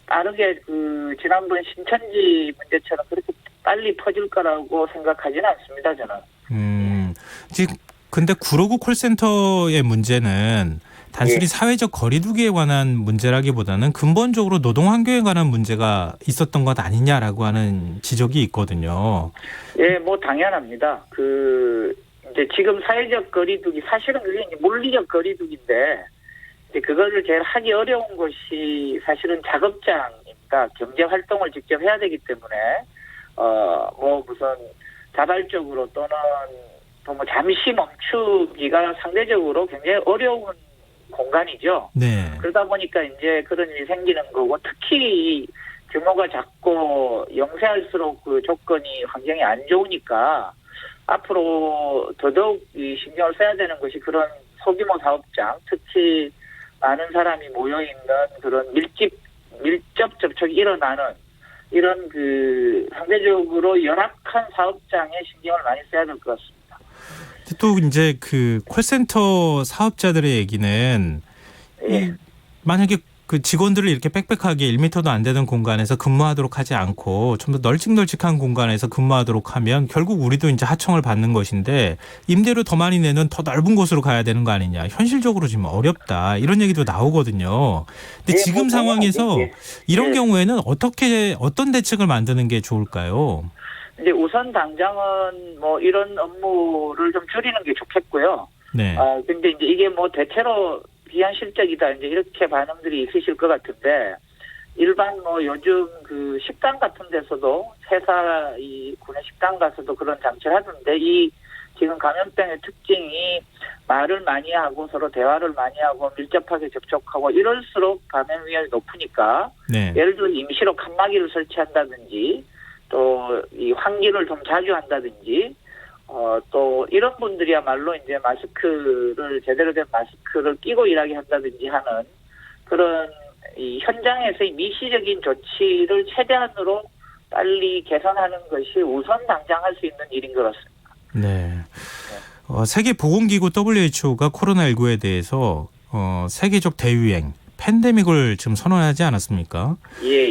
빠르게 그 지난번 신천지 문제처럼 그렇게 빨리 퍼질 거라고 생각하지는 않습니다, 저는. 지금 근데 959 콜센터의 문제는 단순히 예. 사회적 거리두기에 관한 문제라기보다는 근본적으로 노동 환경에 관한 문제가 있었던 것 아니냐라고 하는 지적이 있거든요. 예, 뭐 당연합니다. 이제 지금 사회적 거리두기, 사실은 그게 이제 물리적 거리두기인데 이제 그거를 제일 하기 어려운 것이 사실은 작업장입니다. 경제 활동을 직접 해야 되기 때문에 뭐 무슨 자발적으로 또는 뭐 잠시 멈추기가 상대적으로 굉장히 어려운 공간이죠. 네. 그러다 보니까 이제 그런 일이 생기는 거고, 특히 규모가 작고 영세할수록 그 조건이 환경이 안 좋으니까 앞으로 더더욱 신경을 써야 되는 것이 그런 소규모 사업장, 특히 많은 사람이 모여 있는 그런 밀접 접촉이 일어나는 이런 그 상대적으로 열악한 사업장에 신경을 많이 써야 될 것 같습니다. 또 이제 그 콜센터 사업자들의 얘기는 예. 만약에 그 직원들을 이렇게 빽빽하게 1m도 안 되는 공간에서 근무하도록 하지 않고 좀 더 널찍널찍한 공간에서 근무하도록 하면 결국 우리도 이제 하청을 받는 것인데 임대료 더 많이 내는 더 넓은 곳으로 가야 되는 거 아니냐. 현실적으로 지금 어렵다. 이런 얘기도 나오거든요. 근데 예, 지금 뭐 상황에서 이런 예. 경우에는 어떤 대책을 만드는 게 좋을까요? 이제 우선 당장은 뭐 이런 업무를 좀 줄이는 게 좋겠고요. 네. 근데 이제 이게 뭐 대체로 비현실적이다, 이제 이렇게 반응들이 있으실 것 같은데, 일반 뭐 요즘 그 식당 같은 데서도 회사 이 구내 식당 가서도 그런 장치를 하던데, 이 지금 감염병의 특징이 말을 많이 하고 서로 대화를 많이 하고 밀접하게 접촉하고 이럴수록 감염 위험이 높으니까, 네. 예를 들어 임시로 칸막이를 설치한다든지 또 이 환기를 좀 자주 한다든지 또 이런 분들이야말로 이제 마스크를 제대로 된 마스크를 끼고 일하게 한다든지 하는 그런 이 현장에서의 미시적인 조치를 최대한으로 빨리 개선하는 것이 우선 당장 할 수 있는 일인 것 같습니다. 네. 세계보건기구 WHO가 코로나19에 대해서 세계적 대유행, 팬데믹을 지금 선언하지 않았습니까? 예.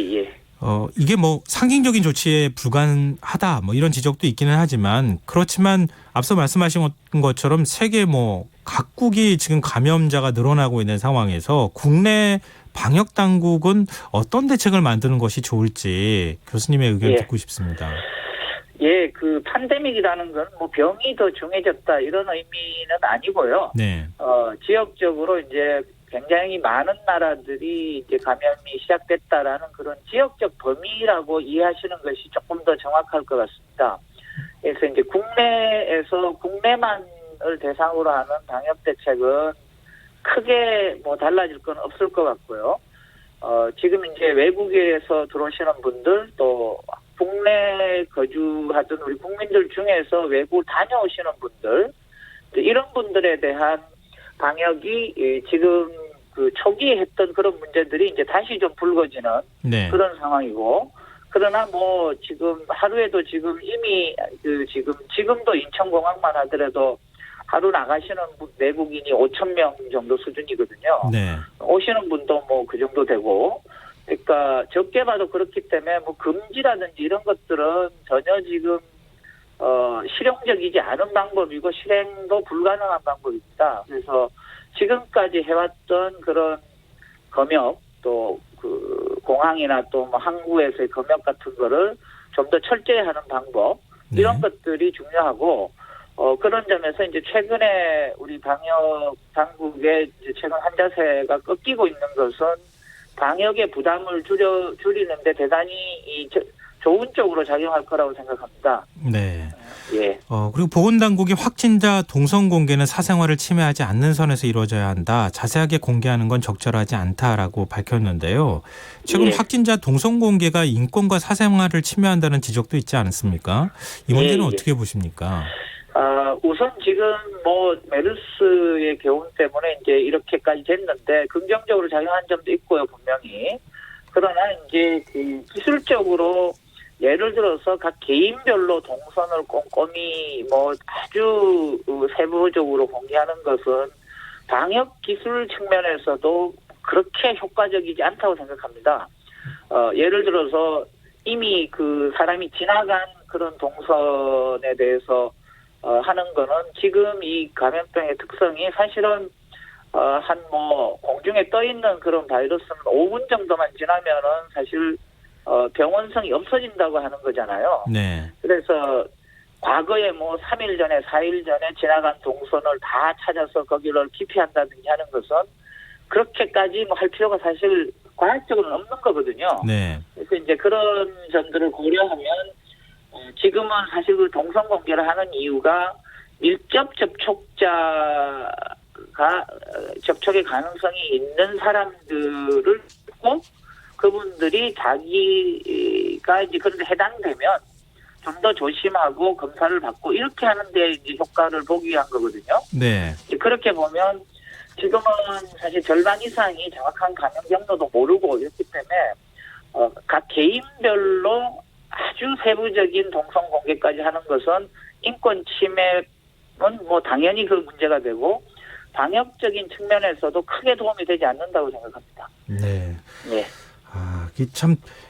이게 뭐 상징적인 조치에 불과하다 뭐 이런 지적도 있기는 하지만 그렇지만 앞서 말씀하신 것처럼 세계 뭐 각국이 지금 감염자가 늘어나고 있는 상황에서 국내 방역 당국은 어떤 대책을 만드는 것이 좋을지 교수님의 의견 예. 듣고 싶습니다. 예, 그 팬데믹이라는 건 뭐 병이 더 중해졌다 이런 의미는 아니고요. 네. 지역적으로 이제 굉장히 많은 나라들이 이제 감염이 시작됐다라는 그런 지역적 범위라고 이해하시는 것이 조금 더 정확할 것 같습니다. 그래서 이제 국내만을 대상으로 하는 방역 대책은 크게 뭐 달라질 건 없을 것 같고요. 지금 이제 외국에서 들어오시는 분들 또 국내 거주하던 우리 국민들 중에서 외국 다녀오시는 분들 이런 분들에 대한 방역이 지금 그 초기에 했던 그런 문제들이 이제 다시 좀 불거지는 네. 그런 상황이고 그러나 뭐 지금 하루에도 지금 이미 그 지금도 인천공항만 하더라도 하루 나가시는 외국인이 5,000명 정도 수준이거든요. 네. 오시는 분도 뭐 그 정도 되고 그러니까 적게 봐도 그렇기 때문에 뭐 금지라든지 이런 것들은 전혀 지금 실용적이지 않은 방법이고 실행도 불가능한 방법입니다. 그래서 지금까지 해왔던 그런 검역 또 그 공항이나 또 뭐 항구에서의 검역 같은 거를 좀 더 철저히 하는 방법 이런 네. 것들이 중요하고 그런 점에서 이제 최근에 우리 방역 당국의 이제 최근 환자세가 꺾이고 있는 것은 방역의 부담을 줄이는데 대단히 좋은 쪽으로 작용할 거라고 생각합니다. 네. 예. 그리고 보건당국이 확진자 동선 공개는 사생활을 침해하지 않는 선에서 이루어져야 한다. 자세하게 공개하는 건 적절하지 않다라고 밝혔는데요. 최근 예. 확진자 동선 공개가 인권과 사생활을 침해한다는 지적도 있지 않습니까? 이 문제는 예. 어떻게 보십니까? 우선 지금 뭐 메르스의 교훈 때문에 이제 이렇게까지 됐는데 긍정적으로 작용한 점도 있고요, 분명히. 그러나 이제 그 기술적으로 예를 들어서 각 개인별로 동선을 꼼꼼히 뭐 아주 세부적으로 공개하는 것은 방역 기술 측면에서도 그렇게 효과적이지 않다고 생각합니다. 예를 들어서 이미 그 사람이 지나간 그런 동선에 대해서 하는 거는 지금 이 감염병의 특성이 사실은 한 뭐 공중에 떠 있는 그런 바이러스는 5분 정도만 지나면은 사실 병원성이 없어진다고 하는 거잖아요. 네. 그래서 과거에 뭐 3일 전에 4일 전에 지나간 동선을 다 찾아서 거기를 기피한다든지 하는 것은 그렇게까지 뭐 할 필요가 사실 과학적으로는 없는 거거든요. 네. 그래서 이제 그런 점들을 고려하면 지금은 사실 그 동선 공개를 하는 이유가 밀접 접촉자가 접촉의 가능성이 있는 사람들을 꼭 그분들이 자기가 이제 그런데 해당되면 좀 더 조심하고 검사를 받고 이렇게 하는데 이제 효과를 보기 위한 거거든요. 네. 그렇게 보면 지금은 사실 절반 이상이 정확한 감염 경로도 모르고 이렇기 때문에 각 개인별로 아주 세부적인 동선 공개까지 하는 것은 인권 침해는 뭐 당연히 그 문제가 되고 방역적인 측면에서도 크게 도움이 되지 않는다고 생각합니다. 네. 예.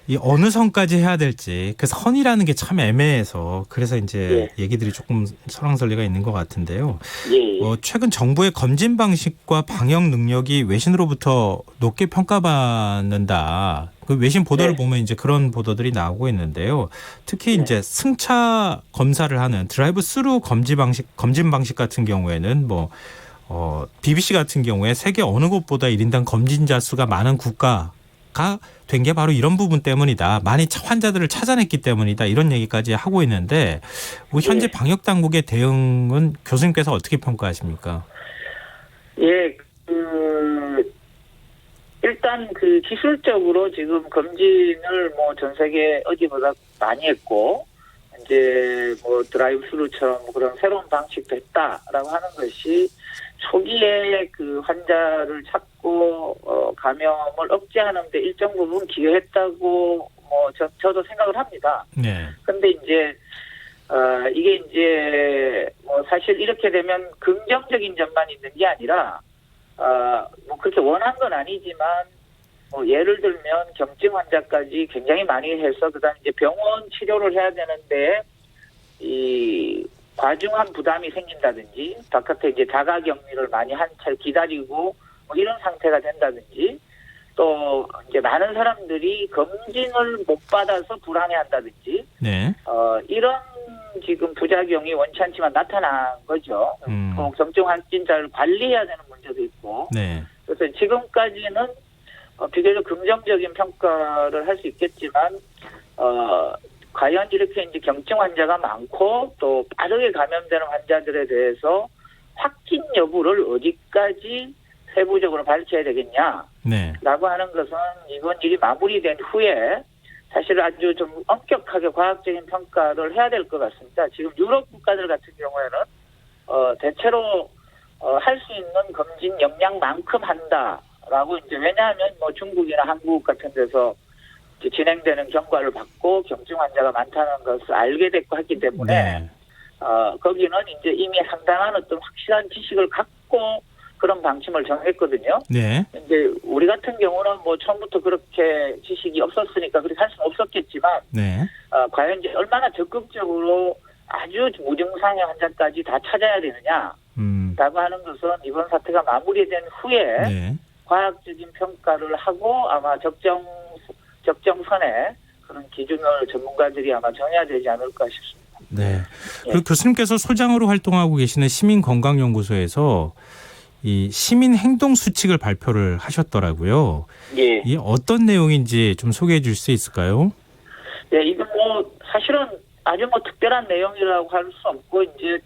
이 어느 선까지 해야 될지 그 선이라는 게 참 애매해서 그래서 이제 얘기들이 조금 설왕설래가 있는 것 같은데요. 예. 최근 정부의 검진 방식과 방역 능력이 외신으로부터 높게 평가받는다. 그 외신 보도를 보면 이제 그런 보도들이 나오고 있는데요. 특히 이제 승차 검사를 하는 드라이브 스루 검진 방식 같은 경우에는 뭐 BBC 같은 경우에 세계 어느 곳보다 1인당 검진자 수가 많은 국가가 된 게 바로 이런 부분 때문이다. 많이 환자들을 찾아냈기 때문이다. 이런 얘기까지 하고 있는데 뭐 현재 방역 당국의 대응은 교수님께서 어떻게 평가하십니까? 예, 일단 그 기술적으로 지금 검진을 뭐 전 세계 어디보다 많이 했고 이제 뭐 드라이브 스루처럼 그런 새로운 방식도 했다라고 하는 것이 초기에 그 환자를 찾고 감염을 억제하는데 일정 부분 기여했다고 뭐 저도 생각을 합니다. 네. 근데 이제 이게 이제 뭐 사실 이렇게 되면 긍정적인 점만 있는 게 아니라 뭐 그렇게 원한 건 아니지만 뭐 예를 들면 경증 환자까지 굉장히 많이 해서 그다음 이제 병원 치료를 해야 되는데 이 과중한 부담이 생긴다든지 바깥에 이제 자가격리를 많이 한철 기다리고 뭐 이런 상태가 된다든지 또 이제 많은 사람들이 검진을 못 받아서 불안해한다든지 네. 이런 지금 부작용이 원치 않지만 나타난 거죠. 또 경증 확진자를 관리해야 되는 문제도 있고. 네. 그래서 지금까지는 비교적 긍정적인 평가를 할 수 있겠지만 과연 이렇게 이제 경증 환자가 많고 또 빠르게 감염되는 환자들에 대해서 확진 여부를 어디까지 세부적으로 밝혀야 되겠냐? 네. 라고 하는 것은 이번 일이 마무리된 후에 사실 아주 좀 엄격하게 과학적인 평가를 해야 될 것 같습니다. 지금 유럽 국가들 같은 경우에는 대체로 할 수 있는 검진 역량만큼 한다라고 이제 왜냐하면 뭐 중국이나 한국 같은 데서 이제 진행되는 경과를 받고 경증 환자가 많다는 것을 알게 됐고 했기 때문에 네. 거기는 이제 이미 상당한 어떤 확실한 지식을 갖고 그런 방침을 정했거든요. 네. 이제 우리 같은 경우는 뭐 처음부터 그렇게 지식이 없었으니까 그렇게 할 수는 없었겠지만, 네. 과연 이제 얼마나 적극적으로 아주 무증상의 환자까지 다 찾아야 되느냐라고 하는 것은 이번 사태가 마무리된 후에 네. 과학적인 평가를 하고 아마 적정선에 그런 기준을 전문가들이 아마 정해야 되지 않을까 싶습니다. 네. 그리고 교수님께서 소장으로 활동하고 계시는 시민건강연구소에서 이 시민 행동 수칙을 발표를 하셨더라고요. 예. 이 어떤 내용인지 좀 소개해 줄 수 있을까요? 네, 이건 뭐 사실은 아주 뭐 특별한 내용이라고 할 수 없고 이제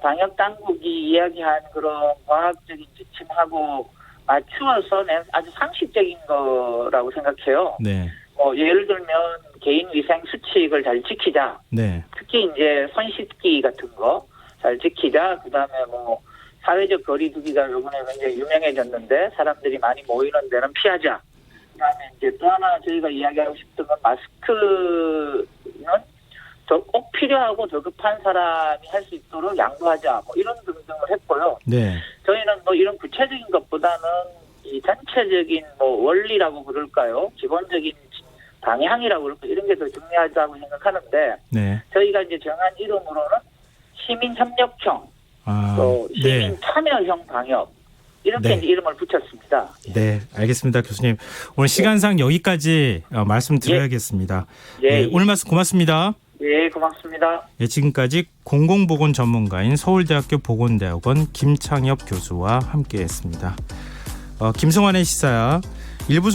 방역 당국이 이야기한 그런 과학적인 지침하고 맞추어서 낸 아주 상식적인 거라고 생각해요. 네. 뭐 예를 들면 개인 위생 수칙을 잘 지키자. 네. 특히 이제 손 씻기 같은 거 잘 지키자. 그다음에 뭐 사회적 거리두기가 이번에 굉장히 유명해졌는데 사람들이 많이 모이는 데는 피하자. 그다음에 이제 또 하나 저희가 이야기하고 싶은 건 마스크는 더 꼭 필요하고 더 급한 사람이 할 수 있도록 양보하자. 뭐 이런 등등을 했고요. 네. 저희는 뭐 이런 구체적인 것보다는 이 전체적인 뭐 원리라고 그럴까요? 기본적인 방향이라고 그럴까요? 이런 게 더 중요하다고 생각하는데 네. 저희가 이제 정한 이름으로는 시민협력형, 또 시민 네. 참여형 방역 이렇게 네. 이제 이름을 붙였습니다. 네, 알겠습니다, 교수님. 오늘 시간상 여기까지 말씀드려야겠습니다. 예. 네, 오늘 말씀 고맙습니다. 예, 고맙습니다. 네, 지금까지 공공보건 전문가인 서울대학교 보건대학원 김창엽 교수와 함께했습니다. 김성환의 시사야 1부